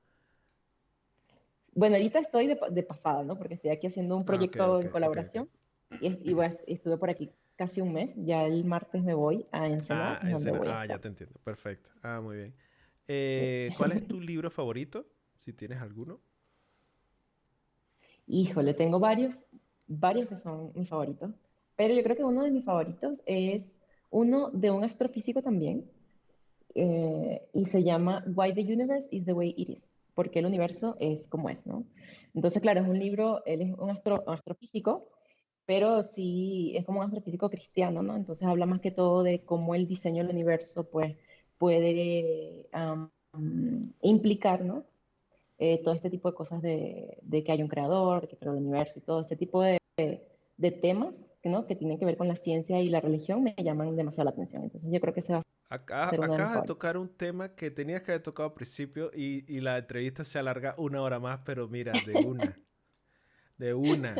Speaker 3: Bueno, ahorita estoy de pasada, ¿no? Porque estoy aquí haciendo un
Speaker 2: Ah, ok,
Speaker 3: proyecto
Speaker 2: ok,
Speaker 3: en
Speaker 2: ok, ok.
Speaker 3: colaboración y bueno, estuve por aquí casi un mes. Ya el martes me voy a Ensenada,
Speaker 2: Ah,
Speaker 3: que es donde voy a
Speaker 2: Ya
Speaker 3: estar.
Speaker 2: te entiendo. Perfecto. Ah, muy bien.
Speaker 3: Sí.
Speaker 2: ¿Cuál es tu libro favorito? Si tienes alguno.
Speaker 3: Híjole, tengo varios que son mis favoritos, pero yo creo que uno de mis favoritos es uno de un astrofísico también, y se llama Why the Universe is the Way It Is, porque el universo es como es, ¿no? Entonces, claro, es un libro, él es un astrofísico, pero sí es como un astrofísico cristiano, ¿no? Entonces habla más que todo de cómo el diseño del universo, pues, puede implicar, ¿no? Todo este tipo de cosas de que hay un creador, de que creó el universo y todo este tipo de temas, ¿no? Que tienen que ver con la ciencia y la religión me llaman demasiado la atención. Entonces yo creo que ese va a ser uno de mis
Speaker 2: Acabas de tocar
Speaker 3: favoritos.
Speaker 2: un tema que tenías que haber tocado al principio y la entrevista se alarga 1 hora más, pero mira, de una. De una.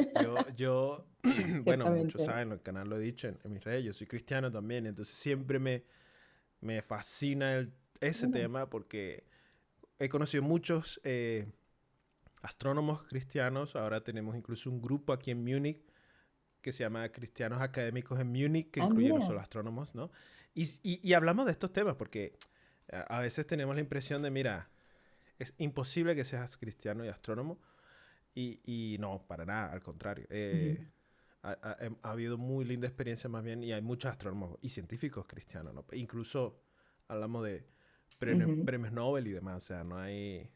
Speaker 2: Bueno, muchos
Speaker 3: Ciertamente.
Speaker 2: saben, en el canal lo he dicho en mis redes, yo soy cristiano también, entonces siempre me fascina ese
Speaker 3: Bueno,
Speaker 2: tema porque he conocido muchos astrónomos cristianos. Ahora tenemos incluso un grupo aquí en Múnich que se llama Cristianos Académicos en Múnich, que incluye no
Speaker 3: mira.
Speaker 2: solo astrónomos, ¿no? Y hablamos de estos temas porque a veces tenemos la impresión de, mira, es imposible que seas cristiano y astrónomo. Y no, para nada, al contrario.
Speaker 3: Ujú,
Speaker 2: Ha habido muy linda experiencia más bien y hay muchos astrónomos y científicos cristianos, ¿no? Incluso hablamos de
Speaker 3: ujú.
Speaker 2: premios Nobel y demás, o sea, no hay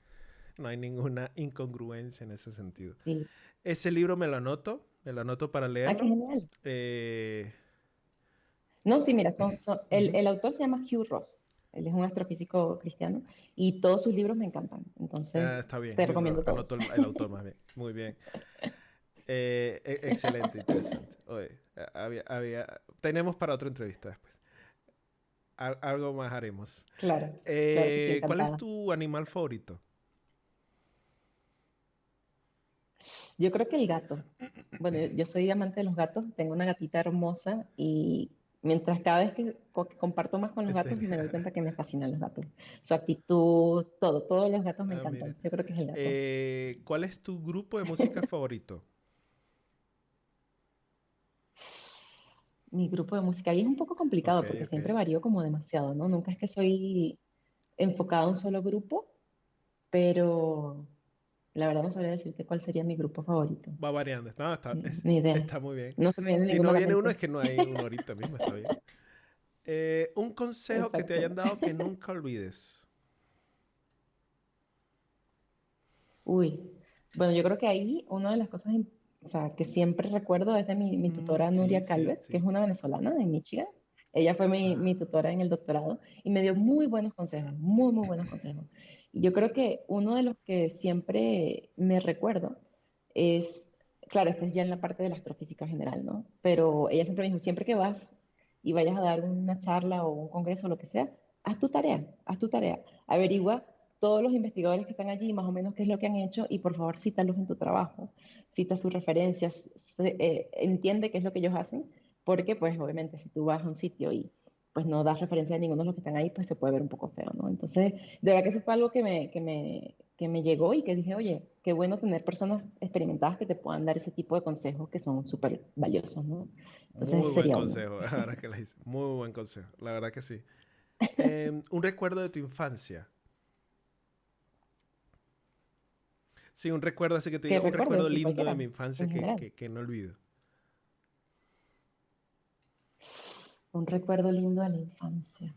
Speaker 2: ninguna incongruencia en ese sentido.
Speaker 3: Sí.
Speaker 2: Ese libro me lo anoto para
Speaker 3: Ah, qué
Speaker 2: leerlo.
Speaker 3: genial.
Speaker 2: Eh,
Speaker 3: No, sí, mira,
Speaker 2: Ujú.
Speaker 3: el autor se llama Hugh Ross. Él es un astrofísico cristiano y todos sus libros me encantan. Entonces,
Speaker 2: Está bien,
Speaker 3: te
Speaker 2: Hugh Ross.
Speaker 3: recomiendo
Speaker 2: Anoto
Speaker 3: todos.
Speaker 2: el autor más bien. Muy bien. Excelente, interesante. Oye, tenemos para otra entrevista después. Algo más haremos.
Speaker 3: Claro, claro que sí,
Speaker 2: ¿Cuál es
Speaker 3: encantada.
Speaker 2: tu animal favorito?
Speaker 3: Yo creo que el gato. Bueno, yo soy amante de los gatos, tengo una gatita hermosa y mientras cada vez que comparto más con los
Speaker 2: En
Speaker 3: gatos
Speaker 2: serio.
Speaker 3: me doy cuenta que me fascinan los gatos. Su actitud, todos los gatos me
Speaker 2: Ah,
Speaker 3: encantan.
Speaker 2: mira.
Speaker 3: Yo creo que es el gato.
Speaker 2: ¿Cuál es tu grupo de música favorito?
Speaker 3: Mi grupo de música ahí es un poco
Speaker 2: Ok,
Speaker 3: complicado porque
Speaker 2: ok.
Speaker 3: siempre varío como demasiado, ¿no? Nunca es que soy enfocada a un solo grupo, pero la verdad no sabría decirte cuál sería mi grupo favorito.
Speaker 2: Va variando. No,
Speaker 3: Ni idea.
Speaker 2: está muy bien.
Speaker 3: No se me viene
Speaker 2: Si
Speaker 3: ninguno
Speaker 2: no
Speaker 3: a la
Speaker 2: viene uno,
Speaker 3: mente.
Speaker 2: es que no hay uno ahorita mismo, está bien. Un consejo que te hayan
Speaker 3: Exacto.
Speaker 2: dado que nunca olvides.
Speaker 3: Uy, bueno, yo creo que ahí una de las cosas, o sea, que siempre recuerdo es de mi tutora
Speaker 2: Sí,
Speaker 3: Nuria
Speaker 2: sí,
Speaker 3: Calvet, que es
Speaker 2: sí.
Speaker 3: una venezolana en Michigan. Ella fue mi
Speaker 2: Ah,
Speaker 3: tutora en el doctorado y me dio muy buenos consejos, muy buenos consejos. Y yo creo que uno de los que siempre me recuerdo es, claro, esto es ya en la parte de la astrofísica general, ¿no? Pero ella siempre me dijo, siempre que vas y vayas a dar una charla o un congreso o lo que sea, haz tu tarea, averigua todos los investigadores que están allí, más o menos qué es lo que han hecho, y por favor cítalos en tu trabajo, cita sus referencias, entiende qué es lo que ellos hacen, porque pues obviamente si tú vas a un sitio y pues no das referencia a ninguno de los que están ahí, pues se puede ver un poco feo, ¿no? Entonces, de verdad que eso fue algo que me llegó y que dije, oye, qué bueno tener personas experimentadas que te puedan dar ese tipo de consejos que son súper valiosos, ¿no? Entonces,
Speaker 2: muy
Speaker 3: ese
Speaker 2: buen
Speaker 3: sería uno.
Speaker 2: consejo, ahora que le hice. Muy buen consejo, la verdad que sí. Un recuerdo de tu infancia. Sí, un recuerdo así que te
Speaker 3: Que
Speaker 2: diga, un
Speaker 3: recuerdes,
Speaker 2: recuerdo
Speaker 3: sí,
Speaker 2: lindo de mi
Speaker 3: cualquiera,
Speaker 2: infancia
Speaker 3: en general.
Speaker 2: que no olvido.
Speaker 3: Un recuerdo lindo de la infancia.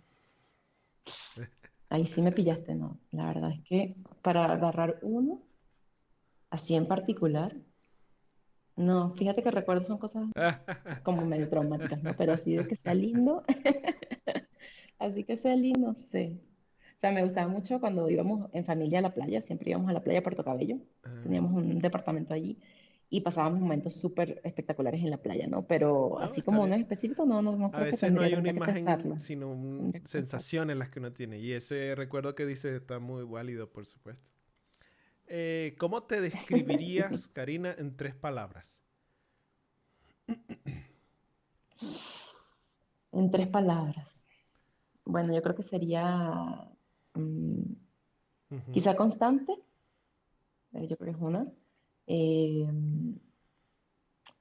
Speaker 3: Ahí sí me pillaste, no. La verdad es que para agarrar uno, así en particular, No, fíjate que recuerdo son cosas como medio traumáticas, ¿no? Pero así de que sea lindo, así que sea lindo, no sé. O sea, me gustaba mucho cuando íbamos en familia a la playa, siempre íbamos a la playa de Puerto Cabello,
Speaker 2: Ah,
Speaker 3: teníamos un departamento allí y pasábamos momentos súper espectaculares en la playa, ¿no? Pero
Speaker 2: no,
Speaker 3: así
Speaker 2: está
Speaker 3: como uno
Speaker 2: bien.
Speaker 3: en específico, no
Speaker 2: A
Speaker 3: creo que
Speaker 2: veces no hay una
Speaker 3: tendría que
Speaker 2: imagen,
Speaker 3: pensarlo,
Speaker 2: sino
Speaker 3: tendría que pensar.
Speaker 2: sensaciones las que uno tiene. Y ese recuerdo que dices está muy válido, por supuesto. ¿Cómo te
Speaker 3: Sí.
Speaker 2: describirías, Karina, en 3 palabras?
Speaker 3: En 3 palabras. Bueno, yo creo que sería mm,
Speaker 2: Ujú,
Speaker 3: quizá constante, yo creo que es una. Eh,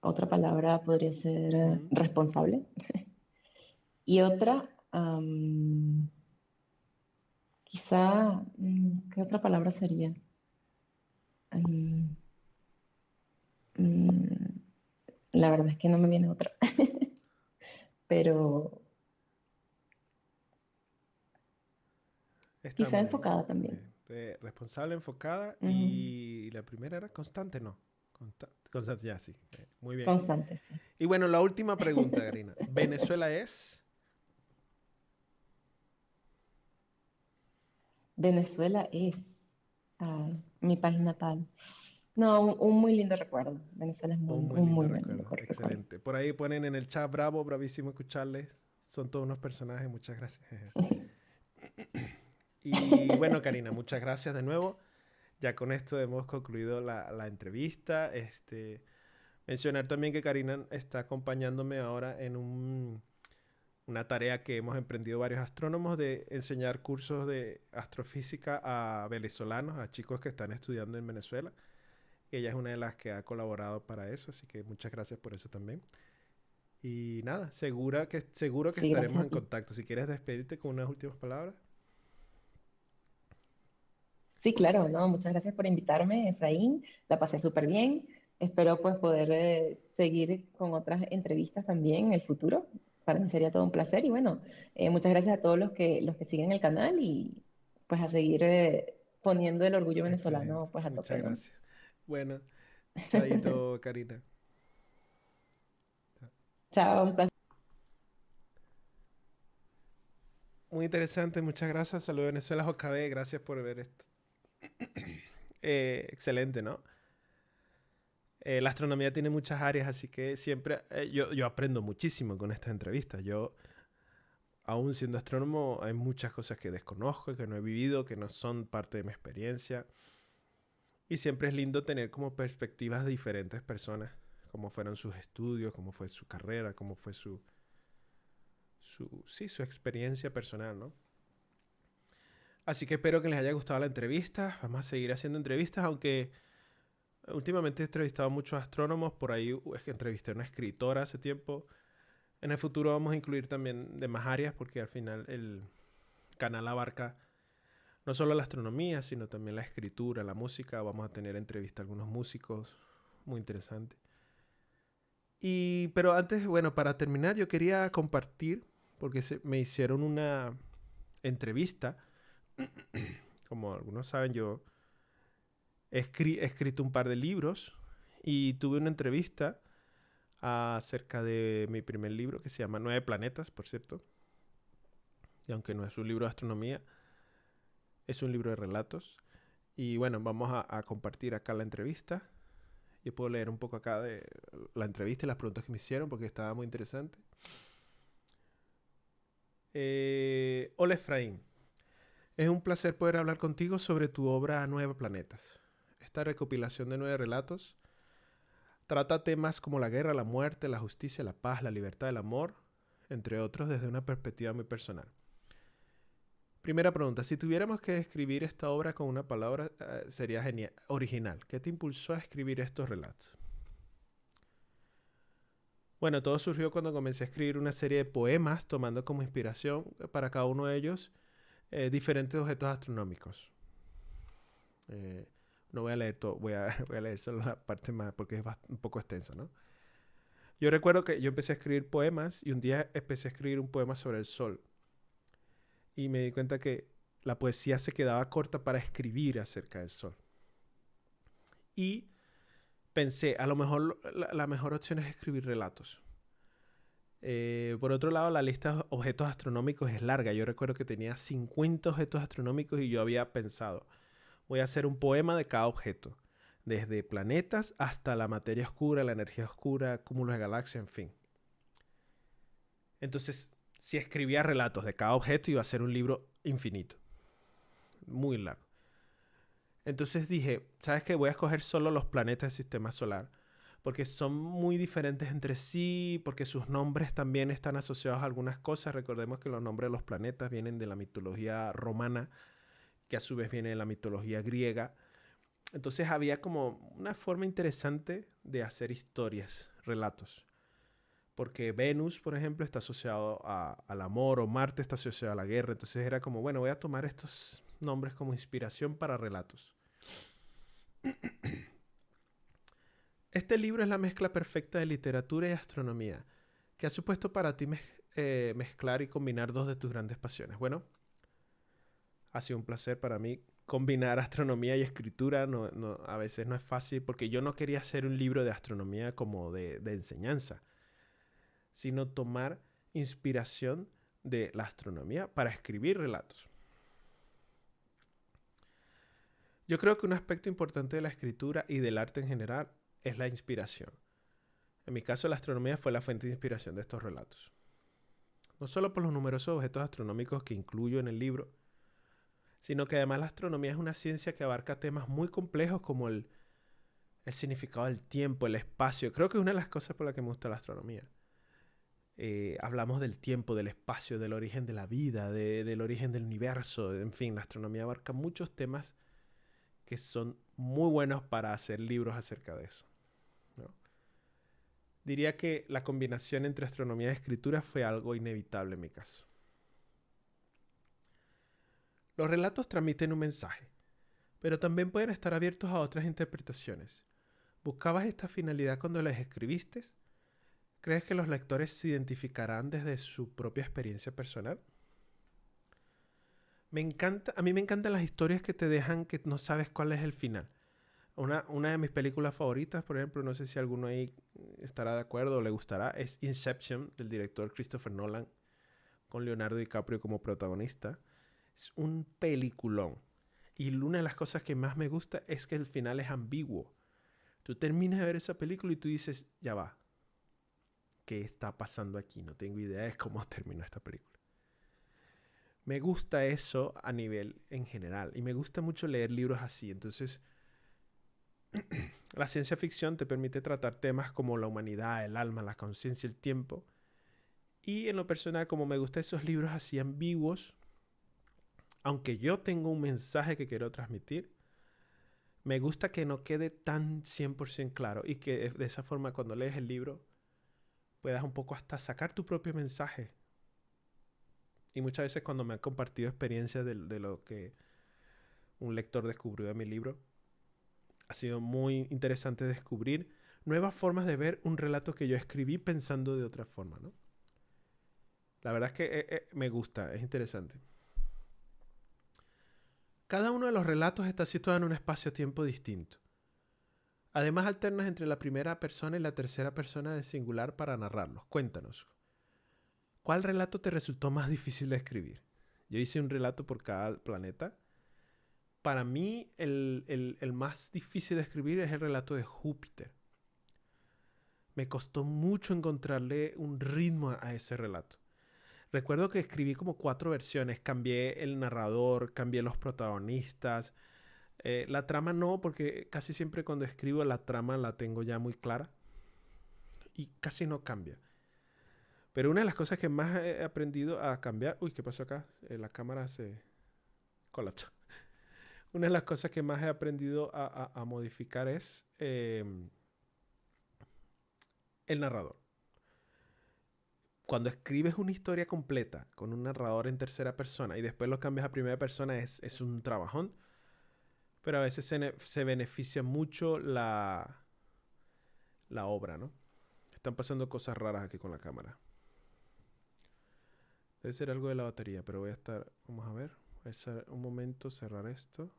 Speaker 3: Otra palabra podría ser
Speaker 2: ujú.
Speaker 3: responsable. Y otra, quizá, ¿qué otra palabra sería? Am, mm, la verdad es que no me viene otra, pero
Speaker 2: Está
Speaker 3: quizá
Speaker 2: muy bien,
Speaker 3: enfocada
Speaker 2: muy
Speaker 3: también.
Speaker 2: bien. Responsable, enfocada
Speaker 3: Ujú.
Speaker 2: y la primera era constante, ¿no? Constante, ya sí. Muy bien.
Speaker 3: Constante, sí.
Speaker 2: Y bueno, la última pregunta, Karina. ¿Venezuela es?
Speaker 3: Venezuela es mi país natal. No, un muy lindo recuerdo. Venezuela es
Speaker 2: Un muy
Speaker 3: un
Speaker 2: lindo
Speaker 3: muy lindo
Speaker 2: recuerdo.
Speaker 3: recuerdo.
Speaker 2: Excelente. Por ahí ponen en el chat, bravo, bravísimo escucharles. Son todos unos personajes, muchas gracias. Y bueno, Karina, muchas gracias de nuevo. Ya con esto hemos concluido la entrevista. Mencionar también que Karina está acompañándome ahora en una tarea que hemos emprendido varios astrónomos de enseñar cursos de astrofísica a venezolanos, a chicos que están estudiando en Venezuela. Ella es una de las que ha colaborado para eso, así que muchas gracias por eso también. Y nada, seguro que
Speaker 3: Sí,
Speaker 2: estaremos
Speaker 3: gracias a
Speaker 2: en
Speaker 3: ti.
Speaker 2: contacto. Si quieres despedirte con unas últimas palabras.
Speaker 3: Sí, claro, no, muchas gracias por invitarme, Efraín. La pasé súper bien. Espero pues poder seguir con otras entrevistas también en el futuro. Para mí sería todo un placer y bueno, muchas gracias a todos los que siguen el canal y pues a seguir poniendo el orgullo
Speaker 2: Excelente,
Speaker 3: venezolano pues a tope,
Speaker 2: muchas
Speaker 3: ¿no?
Speaker 2: gracias. Bueno, chaito, Karina.
Speaker 3: Chao, un placer.
Speaker 2: Muy interesante, muchas gracias. Saludos Venezuela, JB, gracias por ver esto. Excelente, ¿no? La astronomía tiene muchas áreas, así que siempre yo aprendo muchísimo con estas entrevistas. Yo, aún siendo astrónomo, hay muchas cosas que desconozco, que no he vivido, que no son parte de mi experiencia. Y siempre es lindo tener como perspectivas de diferentes personas, cómo fueron sus estudios, cómo fue su carrera, cómo fue sí, su experiencia personal, ¿no? Así que espero que les haya gustado la entrevista. Vamos a seguir haciendo entrevistas, aunque últimamente he entrevistado a muchos astrónomos. Por ahí es que entrevisté a una escritora hace tiempo. En el futuro vamos a incluir también de más áreas, porque al final el canal abarca no solo la astronomía, sino también la escritura, la música. Vamos a tener entrevista a algunos músicos muy interesantes. Pero antes, bueno, para terminar, yo quería compartir, porque me hicieron una entrevista. Como algunos saben, yo he escrito un par de libros y tuve una entrevista acerca de mi primer libro que se llama 9 planetas, por cierto. Y aunque no es un libro de astronomía, es un libro de relatos. Y bueno, vamos a compartir acá la entrevista. Yo puedo leer un poco acá de la entrevista y las preguntas que me hicieron porque estaba muy interesante. Hola Efraín, es un placer poder hablar contigo sobre tu obra 9 planetas. Esta recopilación de 9 relatos trata temas como la guerra, la muerte, la justicia, la paz, la libertad, el amor, entre otros, desde una perspectiva muy personal. Primera pregunta, si tuviéramos que describir esta obra con una palabra, sería genial, original. ¿Qué te impulsó a escribir estos relatos? Bueno, todo surgió cuando comencé a escribir una serie de poemas, tomando como inspiración para cada uno de ellos diferentes objetos astronómicos. Eh, no voy a leer todo, voy a leer solo la parte más porque es un poco extensa, ¿no? Yo recuerdo que yo empecé a escribir poemas y un día empecé a escribir un poema sobre el sol. Y me di cuenta que la poesía se quedaba corta para escribir acerca del sol. Y pensé, a lo mejor la mejor opción es escribir relatos. Por otro lado, la lista de objetos astronómicos es larga. Yo recuerdo que tenía 50 objetos astronómicos y yo había pensado, voy a hacer un poema de cada objeto, desde planetas hasta la materia oscura, la energía oscura, cúmulos de galaxias, en fin. Entonces, si escribía relatos de cada objeto, iba a ser un libro infinito, muy largo. Entonces dije, ¿sabes qué? Voy a escoger solo los planetas del sistema solar, porque son muy diferentes entre sí, porque sus nombres también están asociados a algunas cosas. Recordemos que los nombres de los planetas vienen de la mitología romana, que a su vez viene de la mitología griega. Entonces había como una forma interesante de hacer historias, relatos. Porque Venus, por ejemplo, está asociado al amor, o Marte está asociado a la guerra. Entonces era como, bueno, voy a tomar estos nombres como inspiración para relatos. Este libro es la mezcla perfecta de literatura y astronomía. ¿Qué ha supuesto para ti mezclar y combinar dos de tus grandes pasiones? Bueno, ha sido un placer para mí combinar astronomía y escritura. A veces no es fácil porque yo no quería hacer un libro de astronomía como de enseñanza, sino tomar inspiración de la astronomía para escribir relatos. Yo creo que un aspecto importante de la escritura y del arte en general es la inspiración. En mi caso, la astronomía fue la fuente de inspiración de estos relatos. No solo por los numerosos objetos astronómicos que incluyo en el libro, sino que además la astronomía es una ciencia que abarca temas muy complejos como el significado del tiempo, el espacio. Creo que es una de las cosas por las que me gusta la astronomía. Hablamos del tiempo, del espacio, del origen de la vida, del origen del universo. En fin, la astronomía abarca muchos temas que son muy buenos para hacer libros acerca de eso, ¿no? Diría que la combinación entre astronomía y escritura fue algo inevitable en mi caso. Los relatos transmiten un mensaje, pero también pueden estar abiertos a otras interpretaciones. ¿Buscabas esta finalidad cuando las escribiste? ¿Crees que los lectores se identificarán desde su propia experiencia personal? A mí me encantan las historias que te dejan que no sabes cuál es el final. Una de mis películas favoritas, por ejemplo, no sé si alguno ahí estará de acuerdo o le gustará, es Inception, del director Christopher Nolan, con Leonardo DiCaprio como protagonista. Es un peliculón. Y una de las cosas que más me gusta es que el final es ambiguo. Tú terminas de ver esa película y tú dices, ya va, ¿qué está pasando aquí? No tengo idea de cómo terminó esta película. Me gusta eso a nivel en general. Y me gusta mucho leer libros así. Entonces, la ciencia ficción te permite tratar temas como la humanidad, el alma, la conciencia, el tiempo. Y en lo personal, como me gustan esos libros así ambiguos, aunque yo tengo un mensaje que quiero transmitir, me gusta que no quede tan 100% claro y que de esa forma cuando lees el libro puedas un poco hasta sacar tu propio mensaje. Y muchas veces cuando me han compartido experiencias de lo que un lector descubrió de mi libro, ha sido muy interesante descubrir nuevas formas de ver un relato que yo escribí pensando de otra forma, ¿no? La verdad es que me gusta, es interesante. Cada uno de los relatos está situado en un espacio-tiempo distinto. Además, alternas entre la primera persona y la tercera persona de singular para narrarlos. Cuéntanos, ¿cuál relato te resultó más difícil de escribir? Yo hice un relato por cada planeta. Para mí, el más difícil de escribir es el relato de Júpiter. Me costó mucho encontrarle un ritmo a ese relato. Recuerdo que escribí como 4 versiones. Cambié el narrador, cambié los protagonistas. La trama no, porque casi siempre cuando escribo la trama la tengo ya muy clara. Y casi no cambia. Pero una de las cosas que más he aprendido a cambiar... Uy, ¿qué pasó acá? La cámara se colapsó. Una de las cosas que más he aprendido a modificar es el narrador. Cuando escribes una historia completa con un narrador en tercera persona y después lo cambias a primera persona es un trabajón. Pero a veces se beneficia mucho la obra, ¿no? Están pasando cosas raras aquí con la cámara. Debe ser algo de la batería, pero voy a estar... Vamos a ver. Voy a hacer un momento, cerrar esto.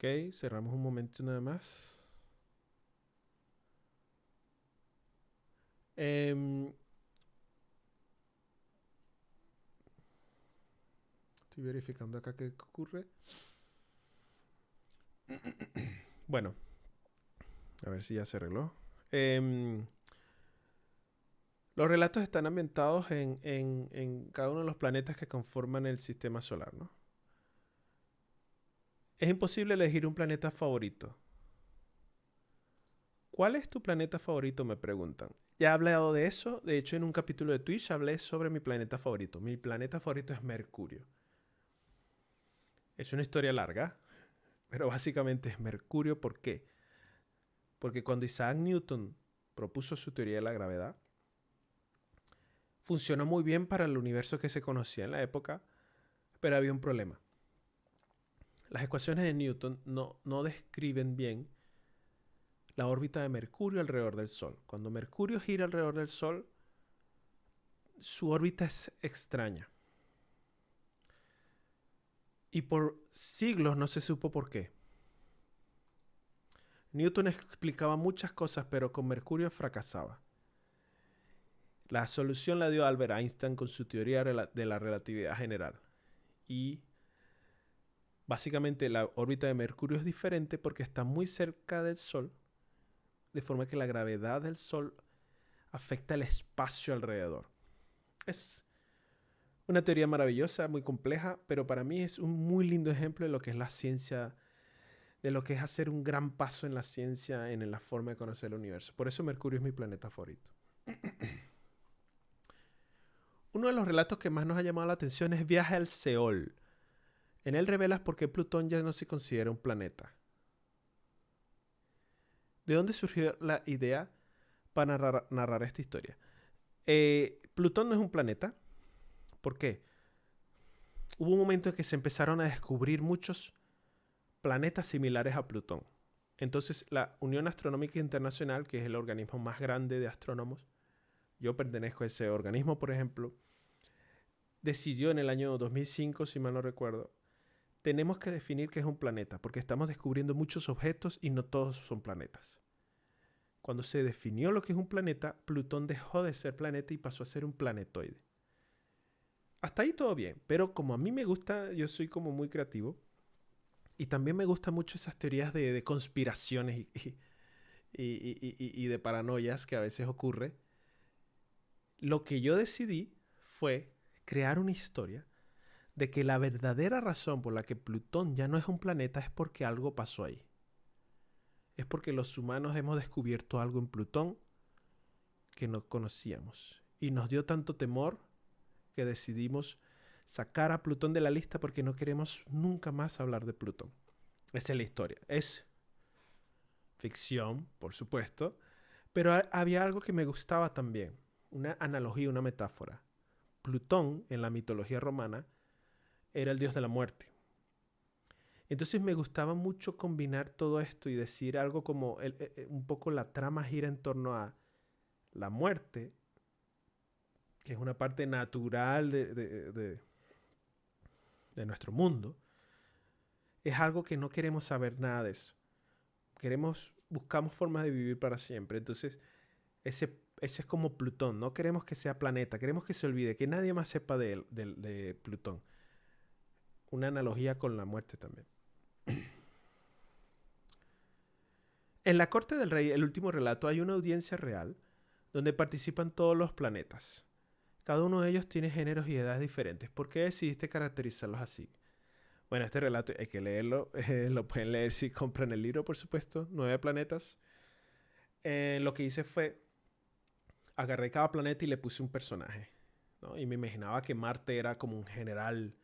Speaker 2: Ok, cerramos un momento nada más. Estoy verificando acá qué ocurre. Bueno, a ver si ya se arregló. Los relatos están ambientados en cada uno de los planetas que conforman el sistema solar, ¿no? Es imposible elegir un planeta favorito. ¿Cuál es tu planeta favorito? Me preguntan. Ya he hablado de eso. De hecho, en un capítulo de Twitch hablé sobre mi planeta favorito. Mi planeta favorito es Mercurio. Es una historia larga, pero básicamente es Mercurio. ¿Por qué? Porque cuando Isaac Newton propuso su teoría de la gravedad, funcionó muy bien para el universo que se conocía en la época, pero había un problema. Las ecuaciones de Newton no describen bien la órbita de Mercurio alrededor del Sol. Cuando Mercurio gira alrededor del Sol, su órbita es extraña. Y por siglos no se supo por qué. Newton explicaba muchas cosas, pero con Mercurio fracasaba. La solución la dio Albert Einstein con su teoría de la relatividad general. Y básicamente la órbita de Mercurio es diferente porque está muy cerca del Sol, de forma que la gravedad del Sol afecta el espacio alrededor. Es una teoría maravillosa, muy compleja, pero para mí es un muy lindo ejemplo de lo que es la ciencia, de lo que es hacer un gran paso en la ciencia, en la forma de conocer el universo. Por eso Mercurio es mi planeta favorito. Uno de los relatos que más nos ha llamado la atención es Viaje al Seol. En él revelas por qué Plutón ya no se considera un planeta. ¿De dónde surgió la idea para narrar esta historia? Plutón no es un planeta. ¿Por qué? Hubo un momento en que se empezaron a descubrir muchos planetas similares a Plutón. Entonces la Unión Astronómica Internacional, que es el organismo más grande de astrónomos, yo pertenezco a ese organismo, por ejemplo, decidió en el año 2005, si mal no recuerdo, tenemos que definir qué es un planeta, porque estamos descubriendo muchos objetos y no todos son planetas. Cuando se definió lo que es un planeta, Plutón dejó de ser planeta y pasó a ser un planetoide. Hasta ahí todo bien, pero como a mí me gusta, yo soy como muy creativo, y también me gustan mucho esas teorías de conspiraciones y de paranoias que a veces ocurre. Lo que yo decidí fue crear una historia de que la verdadera razón por la que Plutón ya no es un planeta es porque algo pasó ahí. Es porque los humanos hemos descubierto algo en Plutón que no conocíamos. Y nos dio tanto temor que decidimos sacar a Plutón de la lista porque no queremos nunca más hablar de Plutón. Esa es la historia. Es ficción, por supuesto, pero había algo que me gustaba también. Una analogía, una metáfora. Plutón, en la mitología romana, era el dios de la muerte. Entonces me gustaba mucho combinar todo esto y decir algo como un poco la trama gira en torno a la muerte, que es una parte natural de nuestro mundo. Es algo que no queremos saber nada de eso. Buscamos formas de vivir para siempre. Entonces, ese es como Plutón. No queremos que sea planeta, queremos que se olvide, que nadie más sepa de Plutón. Una analogía con la muerte también. En la corte del rey, el último relato, hay una audiencia real donde participan todos los planetas. Cada uno de ellos tiene géneros y edades diferentes. ¿Por qué decidiste caracterizarlos así? Bueno, este relato hay que leerlo. Lo pueden leer si compran el libro, por supuesto. 9 planetas. Lo que hice fue agarré cada planeta y le puse un personaje, ¿no? Y me imaginaba que Marte era como un general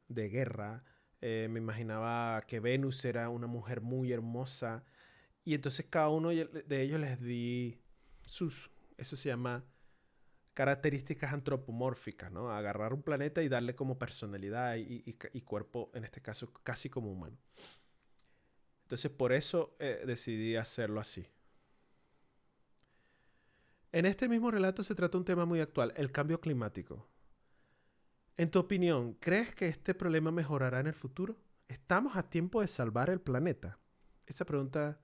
Speaker 2: de guerra. Me imaginaba que Venus era una mujer muy hermosa. Y entonces cada uno de ellos les di eso se llama características antropomórficas, ¿no? Agarrar un planeta y darle como personalidad y cuerpo, en este caso, casi como humano. Entonces por eso decidí hacerlo así. En este mismo relato se trata un tema muy actual, el cambio climático. En tu opinión, ¿crees que este problema mejorará en el futuro? ¿Estamos a tiempo de salvar el planeta? Esa pregunta,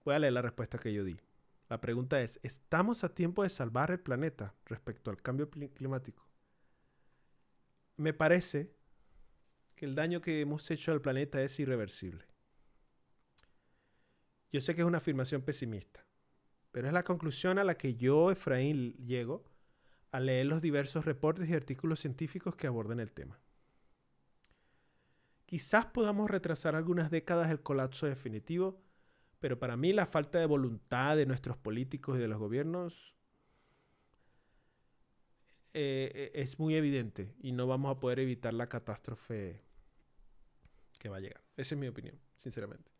Speaker 2: voy a leer la respuesta que yo di. La pregunta es, ¿estamos a tiempo de salvar el planeta respecto al cambio climático? Me parece que el daño que hemos hecho al planeta es irreversible. Yo sé que es una afirmación pesimista, pero es la conclusión a la que yo, Efraín, llego al leer los diversos reportes y artículos científicos que abordan el tema. Quizás podamos retrasar algunas décadas el colapso definitivo, pero para mí la falta de voluntad de nuestros políticos y de los gobiernos es muy evidente y no vamos a poder evitar la catástrofe que va a llegar. Esa es mi opinión, sinceramente.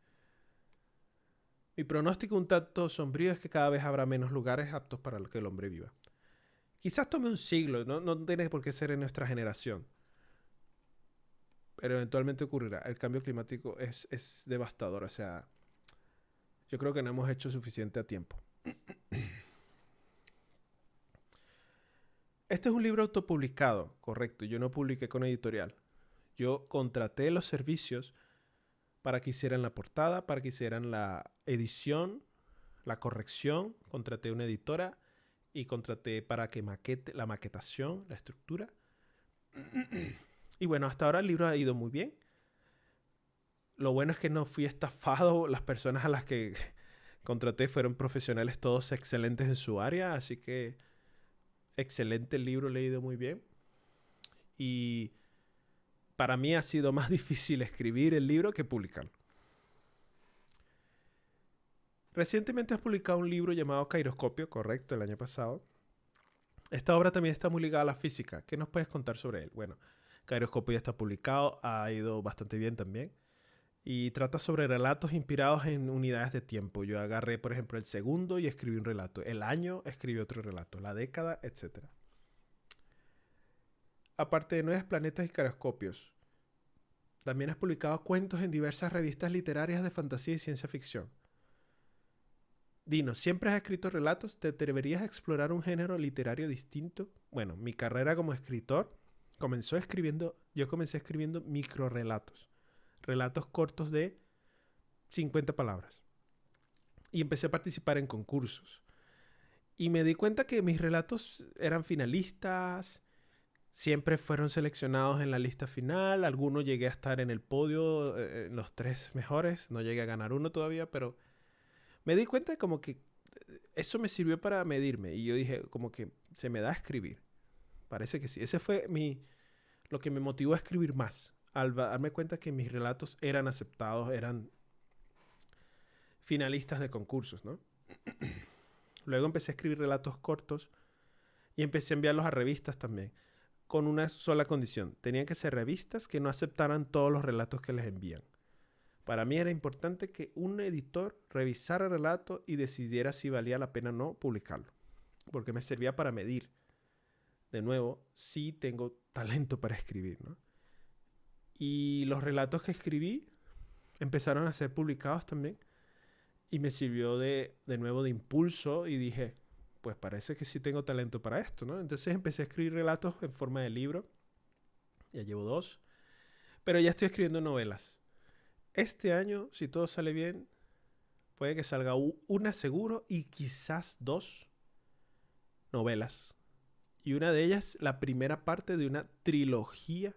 Speaker 2: Mi pronóstico un tanto sombrío es que cada vez habrá menos lugares aptos para que el hombre viva. Quizás tome un siglo, no tiene por qué ser en nuestra generación, pero eventualmente ocurrirá. El cambio climático es devastador, o sea, yo creo que no hemos hecho suficiente a tiempo. Este es un libro autopublicado, correcto. Yo no publiqué con editorial. Yo contraté los servicios para que hicieran la portada, para que hicieran la edición, la corrección. Contraté una editora y contraté para que la maquetación, la estructura. Y bueno, hasta ahora el libro ha ido muy bien. Lo bueno es que no fui estafado. Las personas a las que contraté fueron profesionales todos excelentes en su área, así que excelente el libro, leído muy bien. Y para mí ha sido más difícil escribir el libro que publicarlo. Recientemente has publicado un libro llamado Cairoscopio, correcto, el año pasado. Esta obra también está muy ligada a la física. ¿Qué nos puedes contar sobre él? Bueno, Cairoscopio ya está publicado, ha ido bastante bien también. Y trata sobre relatos inspirados en unidades de tiempo. Yo agarré, por ejemplo, el segundo y escribí un relato. El año escribí otro relato. La década, etc. Aparte de 9 planetas y cairoscopios, también has publicado cuentos en diversas revistas literarias de fantasía y ciencia ficción. Dinos, ¿siempre has escrito relatos? ¿Te atreverías a explorar un género literario distinto? Bueno, mi carrera como escritor yo comencé escribiendo microrelatos. Relatos cortos de 50 palabras. Y empecé a participar en concursos. Y me di cuenta que mis relatos eran finalistas, siempre fueron seleccionados en la lista final, algunos llegué a estar en el podio, en los 3 mejores, no llegué a ganar uno todavía, pero me di cuenta como que eso me sirvió para medirme y yo dije como que se me da a escribir. Parece que sí. Ese fue lo que me motivó a escribir más. Al darme cuenta que mis relatos eran aceptados, eran finalistas de concursos, ¿no? Luego empecé a escribir relatos cortos y empecé a enviarlos a revistas también, con una sola condición. Tenían que ser revistas que no aceptaran todos los relatos que les envían. Para mí era importante que un editor revisara el relato y decidiera si valía la pena o no publicarlo, porque me servía para medir, de nuevo, si tengo talento para escribir, ¿no? Y los relatos que escribí empezaron a ser publicados también y me sirvió de nuevo de impulso y dije, pues parece que sí tengo talento para esto, ¿no? Entonces empecé a escribir relatos en forma de libro, ya llevo 2, pero ya estoy escribiendo novelas. Este año, si todo sale bien, puede que salga una seguro y quizás 2 novelas. Y una de ellas, la primera parte de una trilogía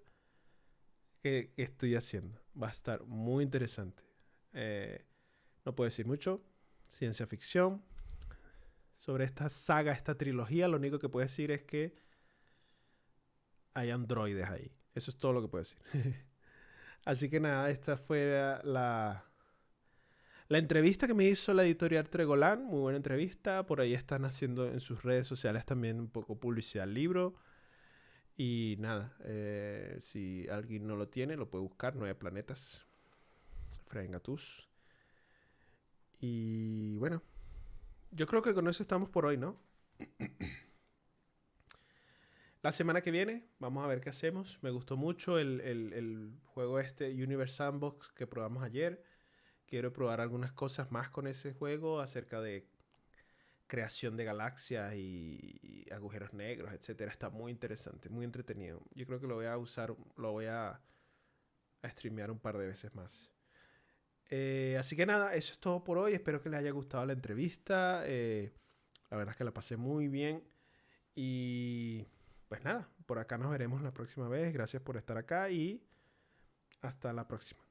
Speaker 2: que estoy haciendo. Va a estar muy interesante. No puedo decir mucho. Ciencia ficción. Sobre esta saga, esta trilogía, lo único que puedo decir es que hay androides ahí. Eso es todo lo que puedo decir. Así que nada, esta fue la entrevista que me hizo la editorial Tregolán. Muy buena entrevista. Por ahí están haciendo en sus redes sociales también un poco publicidad al libro. Y nada, si alguien no lo tiene, lo puede buscar. 9 planetas. Efraín Gatús. Y bueno, yo creo que con eso estamos por hoy, ¿no? La semana que viene vamos a ver qué hacemos. Me gustó mucho el juego Universe Sandbox que probamos ayer. Quiero probar algunas cosas más con ese juego acerca de creación de galaxias y agujeros negros, etcétera. Está muy interesante, muy entretenido. Yo creo que lo voy a usar, lo voy a a streamear un par de veces más. Así que nada, eso es todo por hoy. Espero que les haya gustado la entrevista. La verdad es que la pasé muy bien. Y pues nada, por acá nos veremos la próxima vez. Gracias por estar acá y hasta la próxima.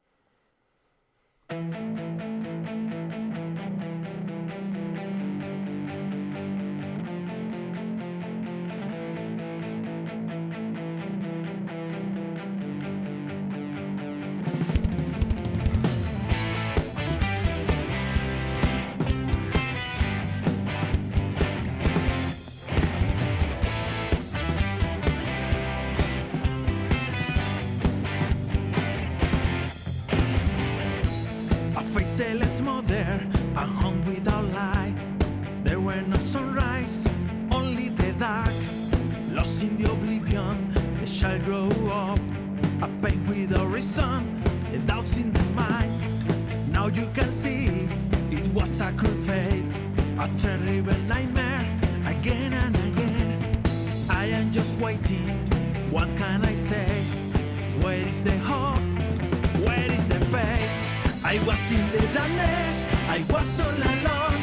Speaker 1: A faceless mother, a home without light. There were no sunrise, only the dark. Lost in the oblivion, the child grew up. A pain without reason, the doubts in the mind. Now you can see, it was a cruel fate. A terrible nightmare, again and again. I am just waiting, what can I say? Where is the hope? Where is the faith? I was in the darkness, I was all alone.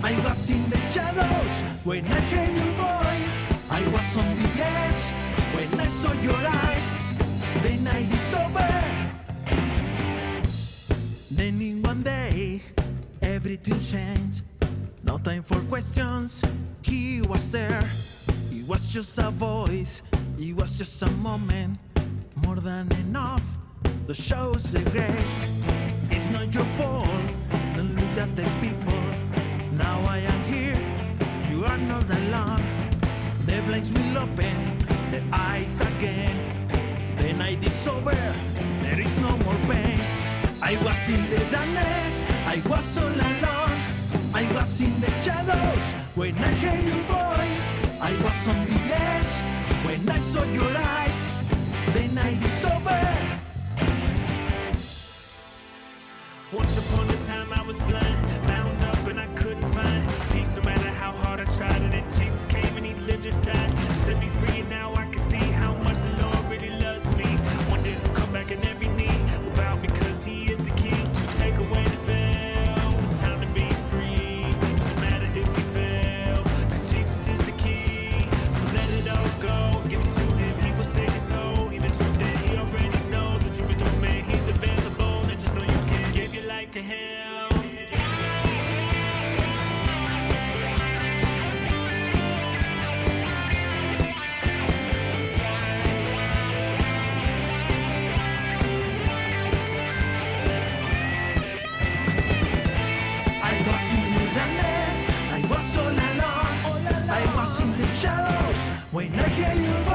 Speaker 1: I was in the shadows when I heard your voice. I was on the edge when I saw your eyes. The night is over. Then in one day, everything changed. No time for questions, he was there. It was just a voice, it was just a moment. More than enough, the show's the grace. It's not your fault, don't look at the people. Now I am here, you are not alone. The blinds will open, the eyes again. The night is over, there is no more pain. I was in the darkness, I was all alone. I was in the shadows when I heard your voice. I was on the edge when I saw your eyes. The night is over.
Speaker 4: Once upon a time I was blind, bound up and I couldn't find peace no matter how hard I tried. And then Jesus came and he lived inside, set me free, and now I can see how much the Lord really loves me. One day he'll come back and every knee will bow because he is the King. To take away the veil, it's time to be free. Doesn't matter if you fail, cause Jesus is the key. So let it all go, give it to him, he will save your soul. Even truth that he already knows, what you've been through, man, he's available. And just know you can give your life to him.
Speaker 1: I was in the darkness, I was all alone. I was in the shadows when I heard your voice.